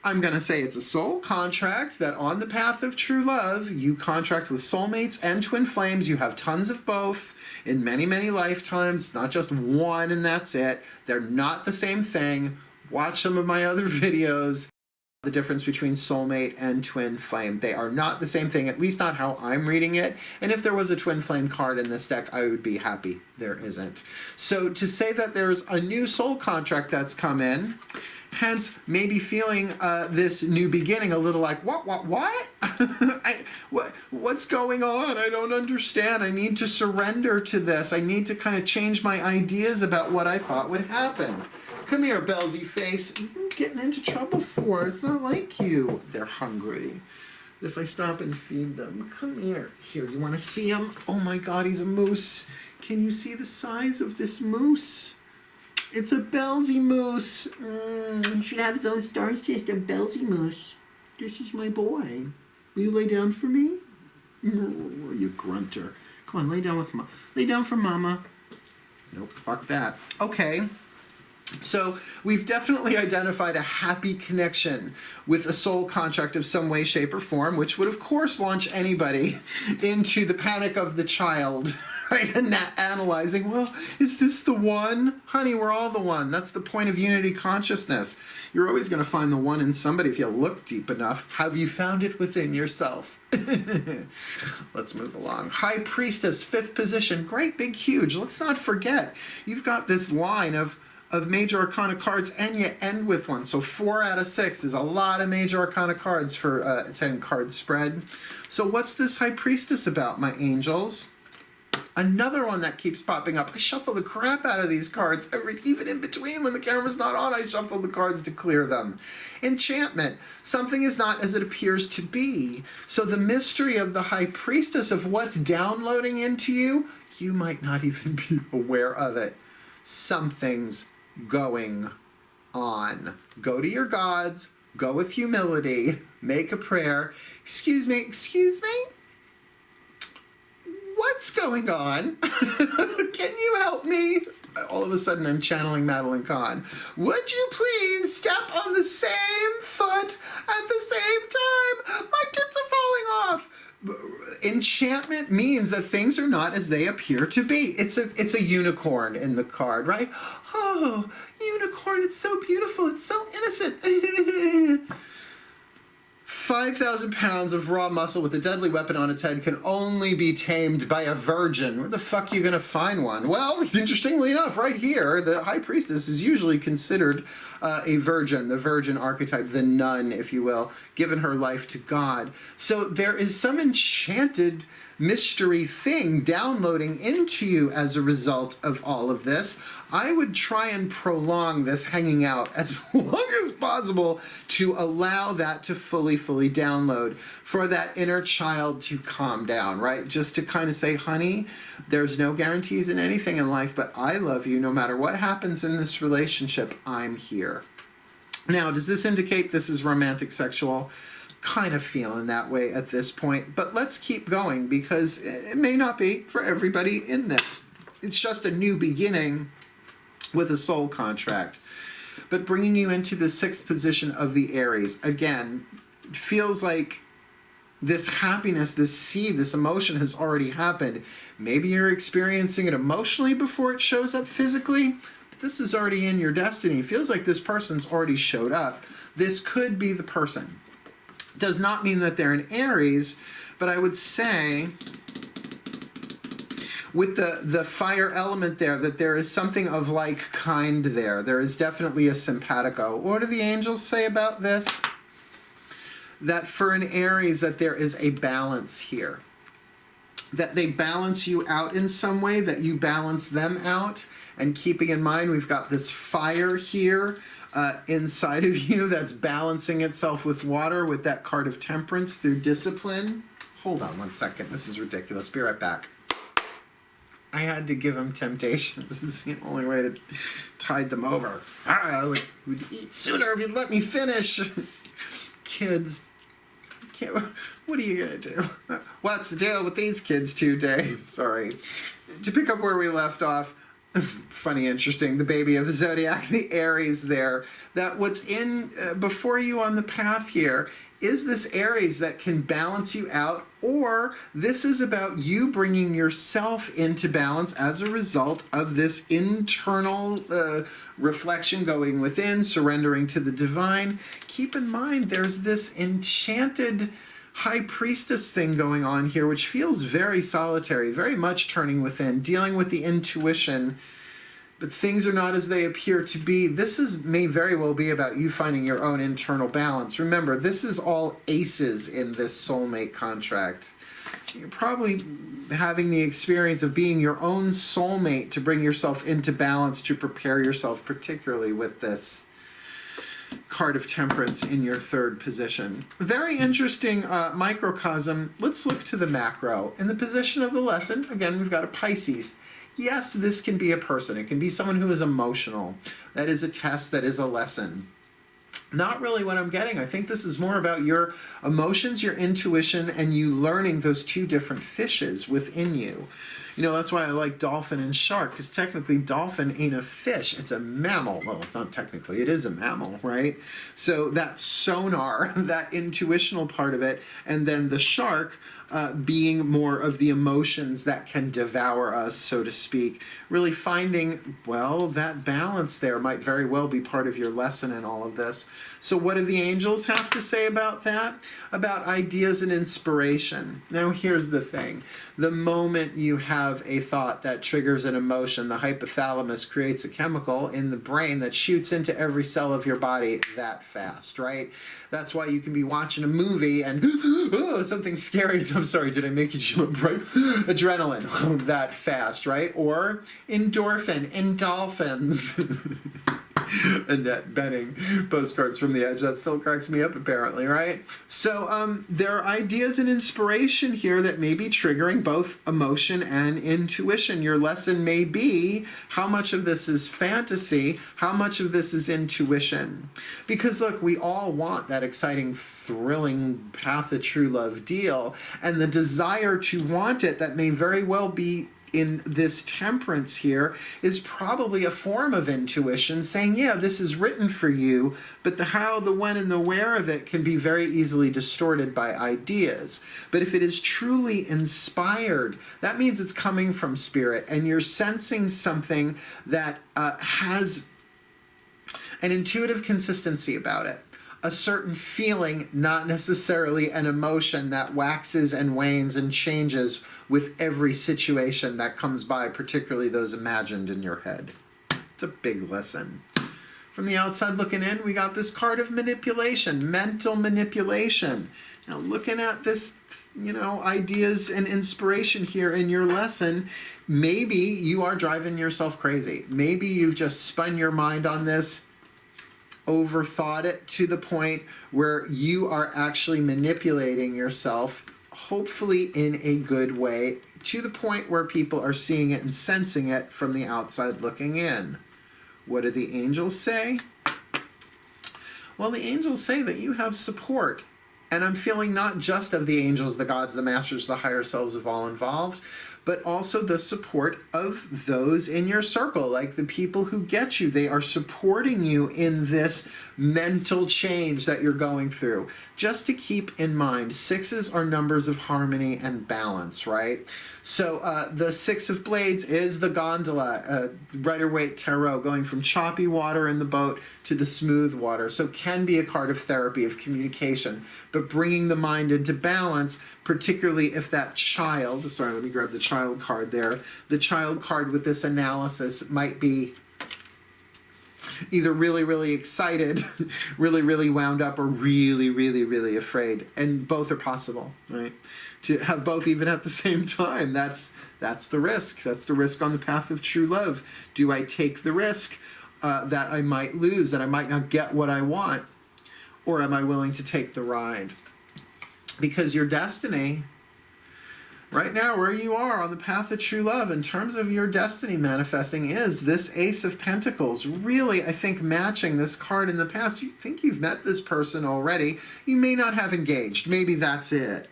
I'm going to say it's a soul contract that on the path of true love, you contract with soulmates and twin flames. You have tons of both in many, many lifetimes, not just one and that's it. They're not the same thing. Watch some of my other videos. The difference between soulmate and twin flame. They are not the same thing, at least not how I'm reading it. And if there was a twin flame card in this deck, I would be happy. There isn't. So to say that there's a new soul contract that's come in, hence maybe feeling this new beginning a little like, what? What's going on? I don't understand. I need to surrender to this. I need to kind of change my ideas about what I thought would happen. Come here, Belsy face. Getting into trouble for. It's not like you. They're hungry. If I stop and feed them. Come here. Here, you want to see him? Oh my God, he's a moose. Can you see the size of this moose? It's a Belsy moose. He should have his own star system. Belsy moose. This is my boy. Will you lay down for me? Oh, you grunter. Come on, lay down with Mama. Lay down for Mama. Nope, fuck that. Okay. So we've definitely identified a happy connection with a soul contract of some way, shape, or form, which would, of course, launch anybody into the panic of the child, right? And analyzing, well, is this the one? Honey, we're all the one. That's the point of unity consciousness. You're always going to find the one in somebody if you look deep enough. Have you found it within yourself? Let's move along. High Priestess, 5th position. Great, big, huge. Let's not forget, you've got this line of major arcana cards, and you end with one. So 4 out of 6 is a lot of major arcana cards for a 10-card spread. So what's this High Priestess about, my angels? Another one that keeps popping up. I shuffle the crap out of these cards. Even in between when the camera's not on, I shuffle the cards to clear them. Enchantment. Something is not as it appears to be. So the mystery of the High Priestess, of what's downloading into you, you might not even be aware of it. Something's going on. Go to your gods, go with humility, make a prayer. Excuse me, what's going on? Can you help me? All of a sudden I'm channeling Madeline Kahn. Would you please step on the same foot at the same time? My tits are falling off. Enchantment means that things are not as they appear to be. It's a unicorn in the card, right? Oh, unicorn, it's so beautiful, it's so innocent. 5,000 pounds of raw muscle with a deadly weapon on its head can only be tamed by a virgin. Where the fuck are you going to find one? Well, interestingly enough, right here, the High Priestess is usually considered a virgin, the virgin archetype, the nun, if you will, given her life to God. So there is some enchanted mystery thing downloading into you as a result of all of this. I would try and prolong this hanging out as long as possible to allow that to fully download, for that inner child to calm down, right? Just to kind of say, honey, there's no guarantees in anything in life, but I love you. No matter what happens in this relationship, I'm here. Now, does this indicate this is romantic sexual? Kind of feeling that way at this point, but let's keep going because it may not be for everybody in this. It's just a new beginning with a soul contract. But bringing you into the 6th position of the Aries, again, feels like this happiness, this seed, this emotion has already happened. Maybe you're experiencing it emotionally before it shows up physically, but this is already in your destiny. It feels like this person's already showed up. This could be the person. Does not mean that they're an Aries, but I would say with the fire element there, that there is something of like kind there. There is definitely a simpatico. What do the angels say about this? That for an Aries, that there is a balance here. That they balance you out in some way, that you balance them out. And keeping in mind, we've got this fire here inside of you that's balancing itself with water, with that card of temperance through discipline. Hold on one second. This is ridiculous. Be right back. I had to give them temptations. This is the only way to tide them over. I would eat sooner if you'd let me finish. Kids. What are you going to do? What's the deal with these kids today? Sorry. To pick up where we left off, funny, interesting, the baby of the zodiac, the Aries there, that what's in before you on the path here is this Aries that can balance you out, or this is about you bringing yourself into balance as a result of this internal reflection going within, surrendering to the divine. Keep in mind, there's this enchanted high priestess thing going on here, which feels very solitary, very much turning within, dealing with the intuition, but things are not as they appear to be. This may very well be about you finding your own internal balance. Remember, this is all aces in this soulmate contract. You're probably having the experience of being your own soulmate to bring yourself into balance, to prepare yourself, particularly with this card of temperance in your third position. Very interesting microcosm. Let's look to the macro. In the position of the lesson, again, we've got a Pisces. Yes, this can be a person. It can be someone who is emotional. That is a test. That is a lesson. Not really what I'm getting. I think this is more about your emotions, your intuition, and you learning those two different fishes within you. You know, that's why I like dolphin and shark, because technically dolphin ain't a fish. It's a mammal. Well, it's not technically. It is a mammal, right? So that sonar, that intuitional part of it, and then the shark being more of the emotions that can devour us, so to speak. Really finding, well, that balance there might very well be part of your lesson in all of this. So what do the angels have to say about that? About ideas and inspiration. Now, here's the thing. The moment you have a thought that triggers an emotion, the hypothalamus creates a chemical in the brain that shoots into every cell of your body that fast, right? That's why you can be watching a movie and oh, something scary. I'm sorry, did I make you jump, right? Adrenaline, that fast, right? Or endorphin, endorphins. Annette Benning, postcards from the edge. That still cracks me up, apparently, right? So there are ideas and inspiration here that may be triggering both emotion and intuition. Your lesson may be how much of this is fantasy, how much of this is intuition. Because, look, we all want that exciting, thrilling path of true love deal, and the desire to want it that may very well be in this temperance here is probably a form of intuition saying, yeah, this is written for you, but the how, the when, and the where of it can be very easily distorted by ideas. But if it is truly inspired, that means it's coming from spirit, and you're sensing something that has an intuitive consistency about it. A certain feeling, not necessarily an emotion that waxes and wanes and changes with every situation that comes by, particularly those imagined in your head. It's a big lesson. From the outside looking in, we got this card of manipulation, mental manipulation. Now, looking at this, ideas and inspiration here in your lesson, maybe you are driving yourself crazy. Maybe you've just spun your mind on this, overthought it to the point where you are actually manipulating yourself, hopefully in a good way, to the point where people are seeing it and sensing it from the outside looking in. What do the angels say? Well, the angels say that you have support. And I'm feeling not just of the angels, the gods, the masters, the higher selves of all involved, but also the support of those in your circle, like the people who get you. They are supporting you in this mental change that you're going through. Just to keep in mind, sixes are numbers of harmony and balance, right? So the Six of Blades is the gondola, Rider-Waite Tarot, going from choppy water in the boat to the smooth water. So can be a card of therapy, of communication, but bringing the mind into balance, particularly if that child, sorry, let me grab the child card there. The child card with this analysis might be either really, really excited, really, really wound up, or really, really, really afraid. And both are possible, right? To have both even at the same time, that's the risk. That's the risk on the path of true love. Do I take the risk that I might lose, that I might not get what I want? Or am I willing to take the ride? Because your destiny, right now, where you are on the path of true love, in terms of your destiny manifesting, is this Ace of Pentacles. Really, I think, matching this card in the past. You think you've met this person already. You may not have engaged. Maybe that's it.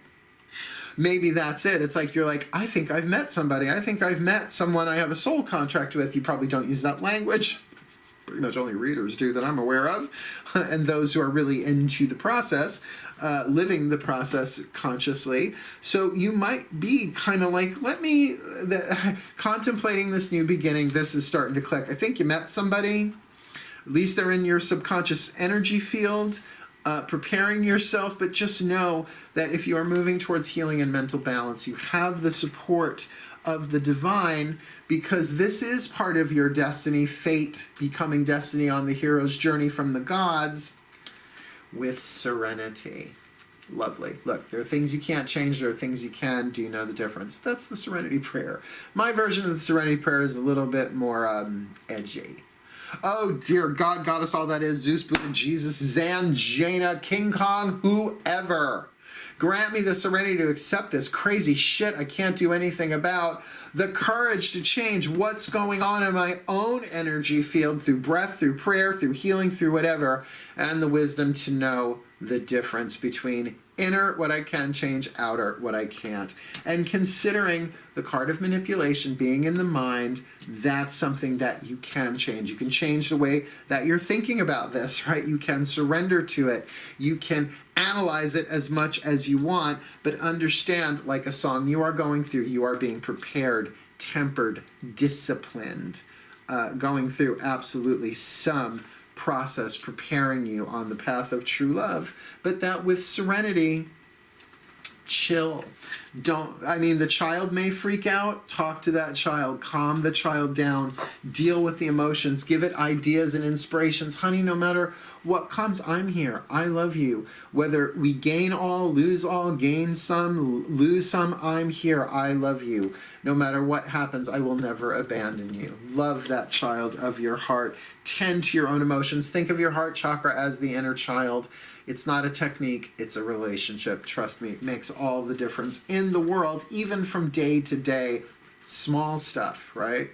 Maybe that's it. It's like you're like, I think I've met somebody. I think I've met someone I have a soul contract with. You probably don't use that language. Pretty much only readers do that I'm aware of. And those who are really into the process, living the process consciously. So you might be kind of like, contemplating this new beginning. This is starting to click. I think you met somebody. At least they're in your subconscious energy field. Preparing yourself, but just know that if you are moving towards healing and mental balance, you have the support of the divine, because this is part of your destiny, fate, becoming destiny on the hero's journey from the gods with serenity. Lovely. Look, there are things you can't change, there are things you can. Do you know the difference? That's the Serenity Prayer. My version of the Serenity Prayer is a little bit more edgy. Oh, dear God, Goddess, all that is, Zeus, Buddha, Jesus, Zan, Jaina, King Kong, whoever. Grant me the serenity to accept this crazy shit I can't do anything about, the courage to change what's going on in my own energy field through breath, through prayer, through healing, through whatever, and the wisdom to know the difference between inner, what I can change, outer, what I can't. And considering the card of manipulation being in the mind, that's something that you can change. You can change the way that you're thinking about this, right? You can surrender to it. You can analyze it as much as you want, but understand, like a song you are going through, you are being prepared, tempered, disciplined, going through absolutely some process preparing you on the path of true love, but that with serenity, chill. The child may freak out. Talk to that child. Calm the child down. Deal with the emotions. Give it ideas and inspirations. Honey, no matter what comes, I'm here. I love you. Whether we gain all, lose all, gain some, lose some, I'm here. I love you. No matter what happens, I will never abandon you. Love that child of your heart. Tend to your own emotions. Think of your heart chakra as the inner child. It's not a technique, it's a relationship. Trust me, it makes all the difference in the world, even from day to day. Small stuff, right?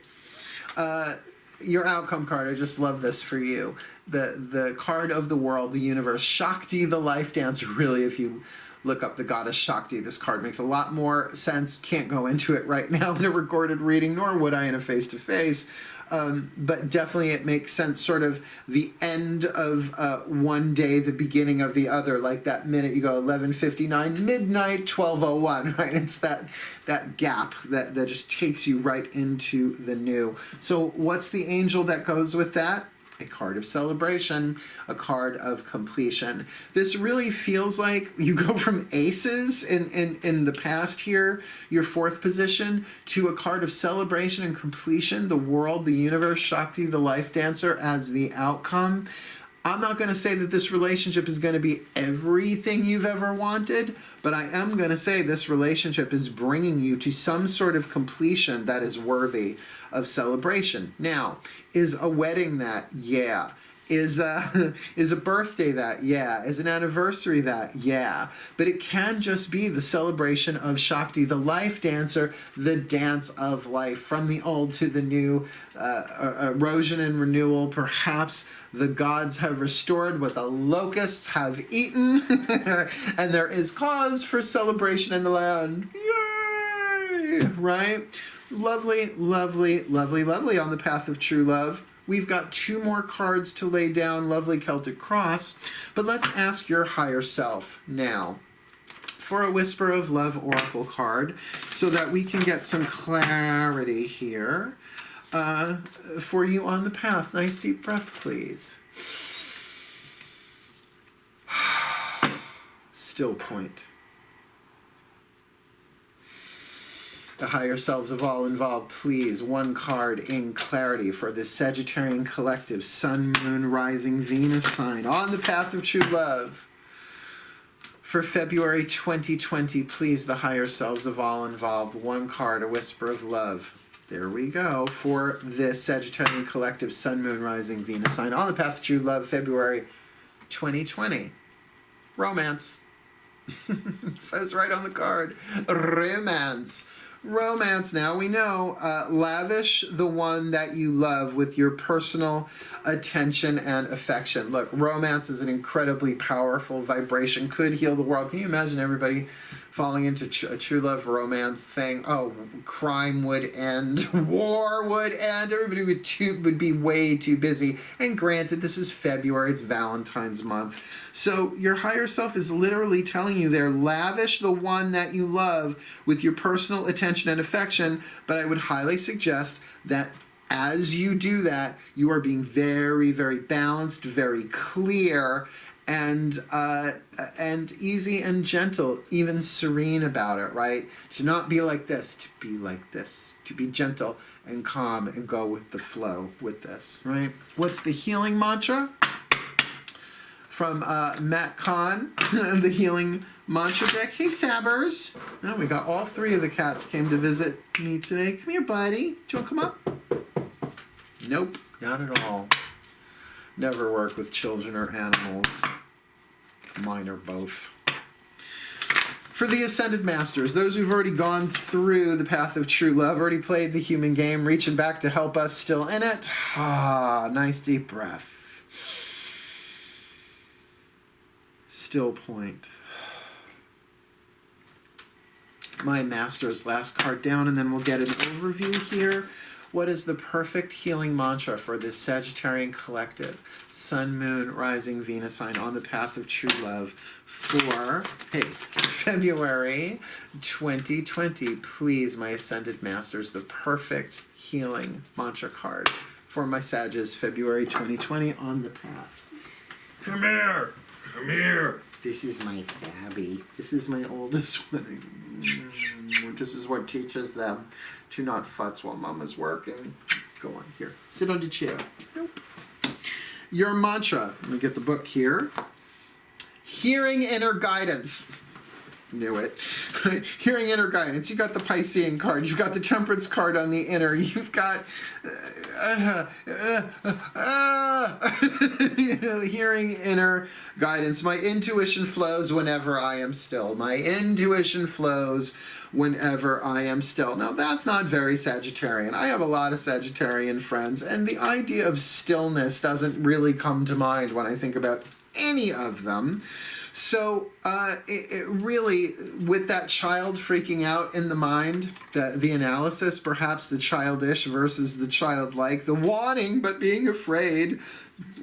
Your outcome card, I just love this for you. The card of the world, the universe, Shakti, the life dancer. Really, if you look up the goddess Shakti, this card makes a lot more sense. Can't go into it right now in a recorded reading, nor would I in a face-to-face. But definitely it makes sense, sort of the end of one day, the beginning of the other, like that minute you go 11:59, midnight, 12:01, right? It's that gap that just takes you right into the new. So what's the angel that goes with that? A card of celebration, a card of completion. This really feels like you go from aces in the past here, your fourth position, to a card of celebration and completion, the world, the universe, Shakti, the life dancer as the outcome. I'm not going to say that this relationship is going to be everything you've ever wanted, but I am going to say this relationship is bringing you to some sort of completion that is worthy of celebration. Now, is a wedding that? Yeah. Is a birthday that? Yeah. Is an anniversary that? Yeah. But it can just be the celebration of Shakti, the life dancer, the dance of life, from the old to the new, erosion and renewal. Perhaps the gods have restored what the locusts have eaten, and there is cause for celebration in the land. Yay! right? Lovely, lovely, lovely, lovely on the path of true love. We've got 2 more cards to lay down, lovely Celtic cross. But let's ask your higher self now for a Whisper of Love Oracle card so that we can get some clarity here for you on the path. Nice deep breath, please. Still point. The higher selves of all involved, please, 1 card in clarity for this Sagittarian collective, Sun, Moon, Rising, Venus sign on the path of true love. For February 2020, please, the higher selves of all involved, 1 card, a Whisper of Love. There we go. For this Sagittarian collective, Sun, Moon, Rising, Venus sign on the path of true love, February 2020. Romance. It says right on the card, romance. Romance. Now we know, lavish the one that you love with your personal attention and affection. Look, romance is an incredibly powerful vibration, could heal the world. Can you imagine everybody falling into a true love romance thing? Oh, crime would end, war would end, everybody would be way too busy. And granted, this is February, it's Valentine's month. So your higher self is literally telling you there, lavish the one that you love with your personal attention and affection, but I would highly suggest that as you do that, you are being very, very balanced, very clear, and easy and gentle, even serene about it, right? To not be like this, to be like this, to be gentle and calm and go with the flow with this, right? What's the healing mantra? From Matt Kahn, the healing mantra deck. Hey, Sabbers. Oh, we got all 3 of the cats came to visit me today. Come here, buddy. Do you want to come up? Nope, not at all. Never work with children or animals. Mine are both. For the Ascended Masters, those who've already gone through the path of true love, already played the human game, reaching back to help us still in it. Ah, nice deep breath. Still point. My Masters, last card down, and then we'll get an overview here. What is the perfect healing mantra for this Sagittarian collective? Sun, Moon, Rising, Venus sign on the path of true love for, hey, February 2020. Please, my Ascended Masters, the perfect healing mantra card for my Sages, February 2020 on the path. Come here! Come here! This is my Sabby. This is my oldest one. This is what teaches them to not futz while Mama's working. Go on, here. Sit on the chair. Nope. Your mantra. Let me get the book here. Hearing inner guidance. Knew it. Hearing inner guidance. You got the Piscean card. You've got the Temperance card on the inner. You've got hearing inner guidance. My intuition flows whenever I am still. My intuition flows whenever I am still. Now, that's not very Sagittarian. I have a lot of Sagittarian friends, and the idea of stillness doesn't really come to mind when I think about any of them. So it really, with that child freaking out in the mind, the analysis, perhaps the childish versus the childlike, the wanting but being afraid,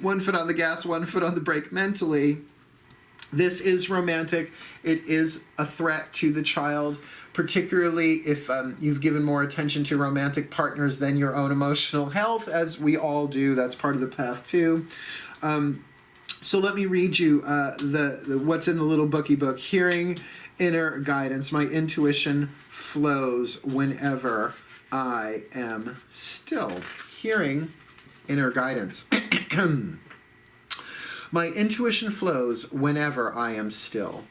1 foot on the gas, 1 foot on the brake mentally, this is romantic. It is a threat to the child, particularly if you've given more attention to romantic partners than your own emotional health, as we all do. That's part of the path too. So let me read you the what's in the little bookie book. Hearing inner guidance. My intuition flows whenever I am still. Hearing inner guidance. My intuition flows whenever I am still.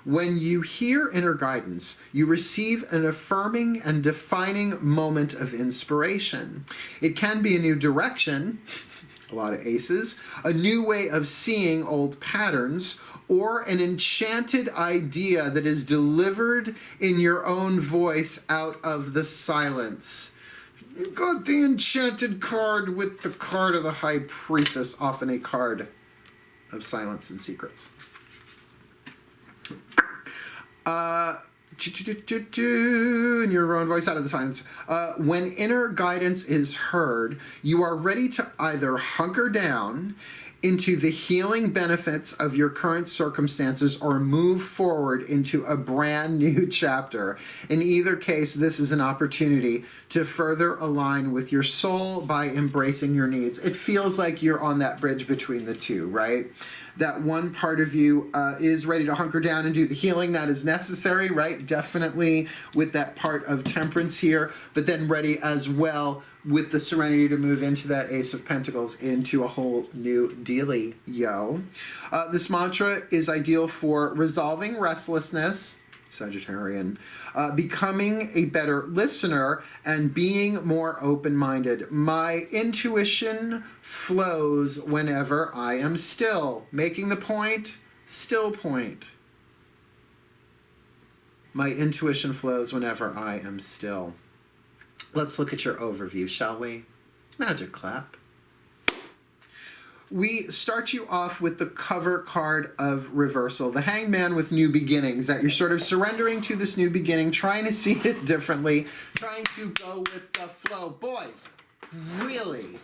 When you hear inner guidance, you receive an affirming and defining moment of inspiration. It can be a new direction, a lot of aces, a new way of seeing old patterns, or an enchanted idea that is delivered in your own voice out of the silence. You got the enchanted card with the card of the High Priestess, often a card of silence and secrets. in your own voice out of the silence. When inner guidance is heard, you are ready to either hunker down into the healing benefits of your current circumstances or move forward into a brand new chapter. In either case, this is an opportunity to further align with your soul by embracing your needs. It feels like you're on that bridge between the two, right? That one part of you is ready to hunker down and do the healing that is necessary, right? Definitely with that part of temperance here, but then ready as well with the serenity to move into that Ace of Pentacles into a whole new dealy, yo. This mantra is ideal for resolving restlessness, Sagittarian, becoming a better listener, and being more open-minded. My intuition flows whenever I am still. Making the point, still point. My intuition flows whenever I am still. Let's look at your overview, shall we? Magic clap. We start you off with the cover card of reversal, the Hangman with new beginnings, that you're sort of surrendering to this new beginning, trying to see it differently, trying to go with the flow. Boys, really?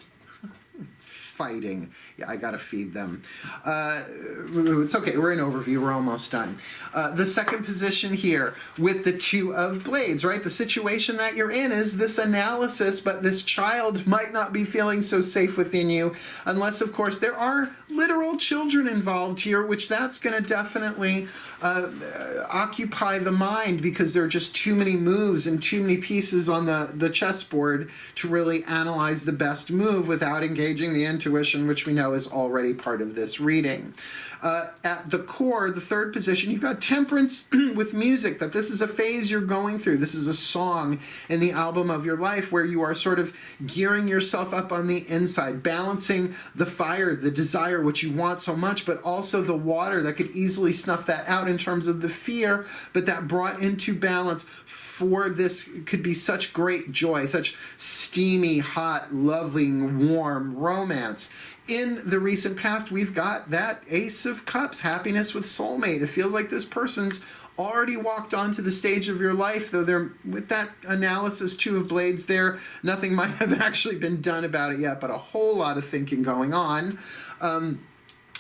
Fighting. Yeah, I gotta feed them. It's okay, we're in overview, we're almost done. The second position here with the Two of Blades, right? The situation that you're in is this analysis, but this child might not be feeling so safe within you, unless, of course, there are literal children involved here, which that's gonna definitely occupy the mind, because there are just too many moves and too many pieces on the chessboard to really analyze the best move without engaging the intuition, which we know is already part of this reading. At the core, the third position, you've got temperance with music, that this is a phase you're going through. This is a song in the album of your life where you are sort of gearing yourself up on the inside, balancing the fire, the desire, what you want so much, but also the water that could easily snuff that out in terms of the fear, but that brought into balance for this could be such great joy, such steamy, hot, lovely, warm romance. In the recent past, we've got that Ace of Cups, happiness with soulmate. It feels like this person's already walked onto the stage of your life, though they're with that analysis, Two of Blades there, nothing might have actually been done about it yet, but a whole lot of thinking going on.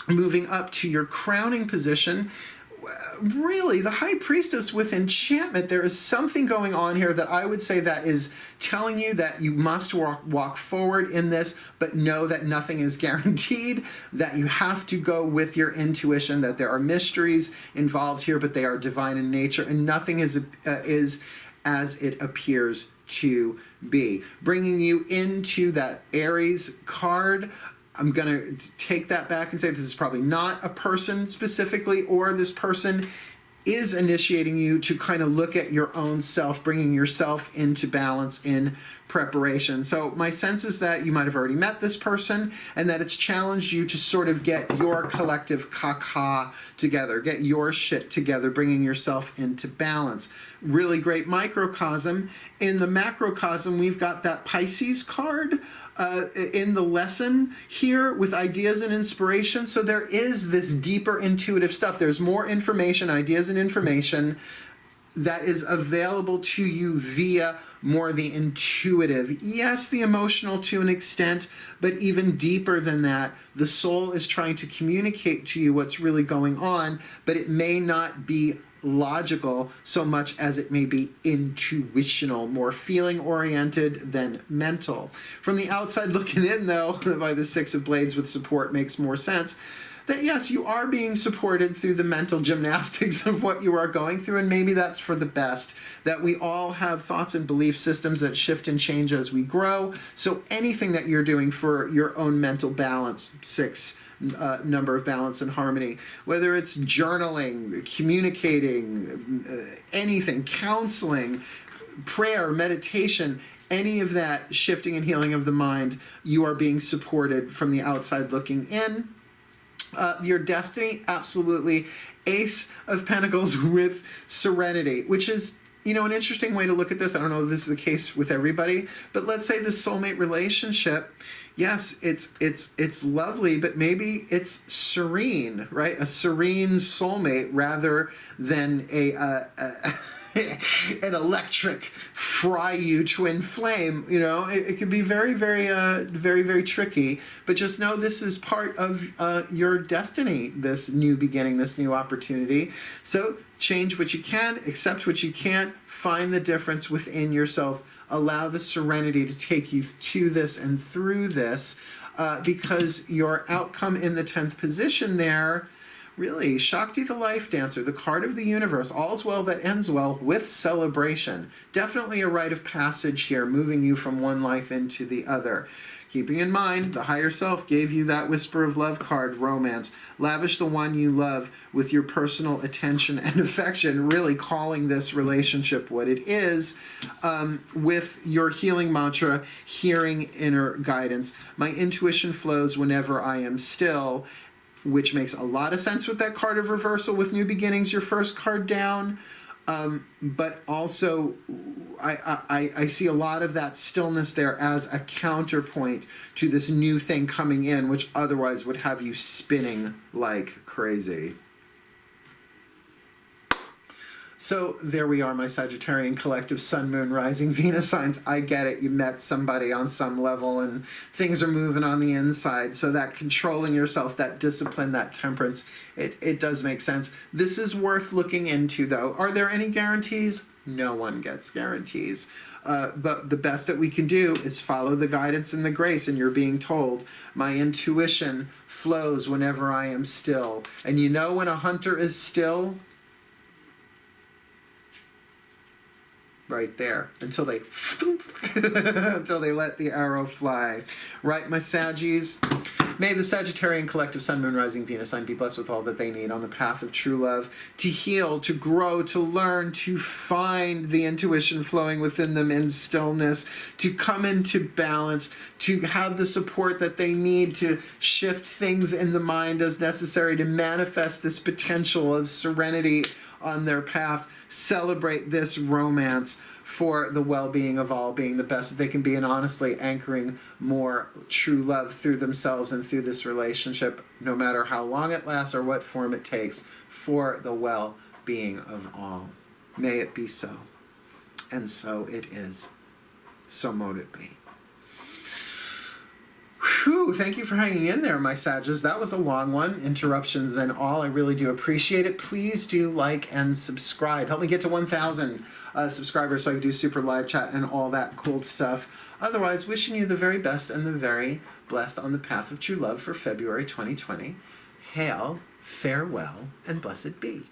Moving up to your crowning position, really, the High Priestess with enchantment, there is something going on here that I would say that is telling you that you must walk forward in this, but know that nothing is guaranteed, that you have to go with your intuition, that there are mysteries involved here, but they are divine in nature, and nothing is as it appears to be. Bringing you into that Aries card, I'm going to take that back and say this is probably not a person specifically, or this person is initiating you to kind of look at your own self, bringing yourself into balance in preparation. So my sense is that you might have already met this person, and that it's challenged you to sort of get your collective caca together, get your shit together, bringing yourself into balance. Really great microcosm. In the macrocosm, we've got that Pisces card in the lesson here with ideas and inspiration. So there is this deeper intuitive stuff. There's more information, ideas and information that is available to you via more the intuitive. Yes, the emotional to an extent, but even deeper than that, the soul is trying to communicate to you what's really going on, but it may not be logical so much as it may be intuitional, more feeling oriented than mental. From the outside looking in, though, by the Six of Blades with support makes more sense. That yes, you are being supported through the mental gymnastics of what you are going through, and maybe that's for the best, that we all have thoughts and belief systems that shift and change as we grow. So anything that you're doing for your own mental balance, number of balance and harmony, whether it's journaling, communicating, anything, counseling, prayer, meditation, any of that shifting and healing of the mind, you are being supported from the outside looking in. Your destiny, absolutely. Ace of Pentacles with serenity, which is, you know, an interesting way to look at this. I don't know if this is the case with everybody, but let's say this soulmate relationship, yes, it's lovely, but maybe it's serene, right? A serene soulmate rather than a an electric fry you twin flame. You know, it can be very, very tricky. But just know this is part of your destiny, this new beginning, this new opportunity. So change what you can, accept what you can't, find the difference within yourself, allow the serenity to take you to this and through this, because your outcome in the 10th position there, really, Shakti the life dancer, the card of the universe, all's well that ends well with celebration. Definitely a rite of passage here, moving you from one life into the other. Keeping in mind, the higher self gave you that whisper of love card, romance. Lavish the one you love with your personal attention and affection, really calling this relationship what it is, with your healing mantra, hearing inner guidance. My intuition flows whenever I am still, which makes a lot of sense with that card of reversal with new beginnings, your first card down. But also, I see a lot of that stillness there as a counterpoint to this new thing coming in, which otherwise would have you spinning like crazy. So there we are, my Sagittarian collective Sun, Moon, Rising, Venus signs. I get it. You met somebody on some level and things are moving on the inside. So that controlling yourself, that discipline, that temperance, it does make sense. This is worth looking into, though. Are there any guarantees? No one gets guarantees. But the best that we can do is follow the guidance and the grace. And you're being told, my intuition flows whenever I am still. And you know when a hunter is still? Right there, until they until they let the arrow fly. Right, my Saggies? May the Sagittarian collective Sun, Moon, Rising, Venus sign be blessed with all that they need on the path of true love, to heal, to grow, to learn, to find the intuition flowing within them in stillness, to come into balance, to have the support that they need to shift things in the mind as necessary to manifest this potential of serenity on their path. Celebrate this romance for the well-being of all, being the best that they can be, and honestly anchoring more true love through themselves and through this relationship, no matter how long it lasts or what form it takes, for the well-being of all. May it be so. And so it is. So mote it be. Whew, thank you for hanging in there, my Sages. That was a long one. Interruptions and all. I really do appreciate it. Please do like and subscribe. Help me get to 1,000 subscribers so I can do super live chat and all that cool stuff. Otherwise, wishing you the very best and the very blessed on the path of true love for February 2020. Hail, farewell, and blessed be.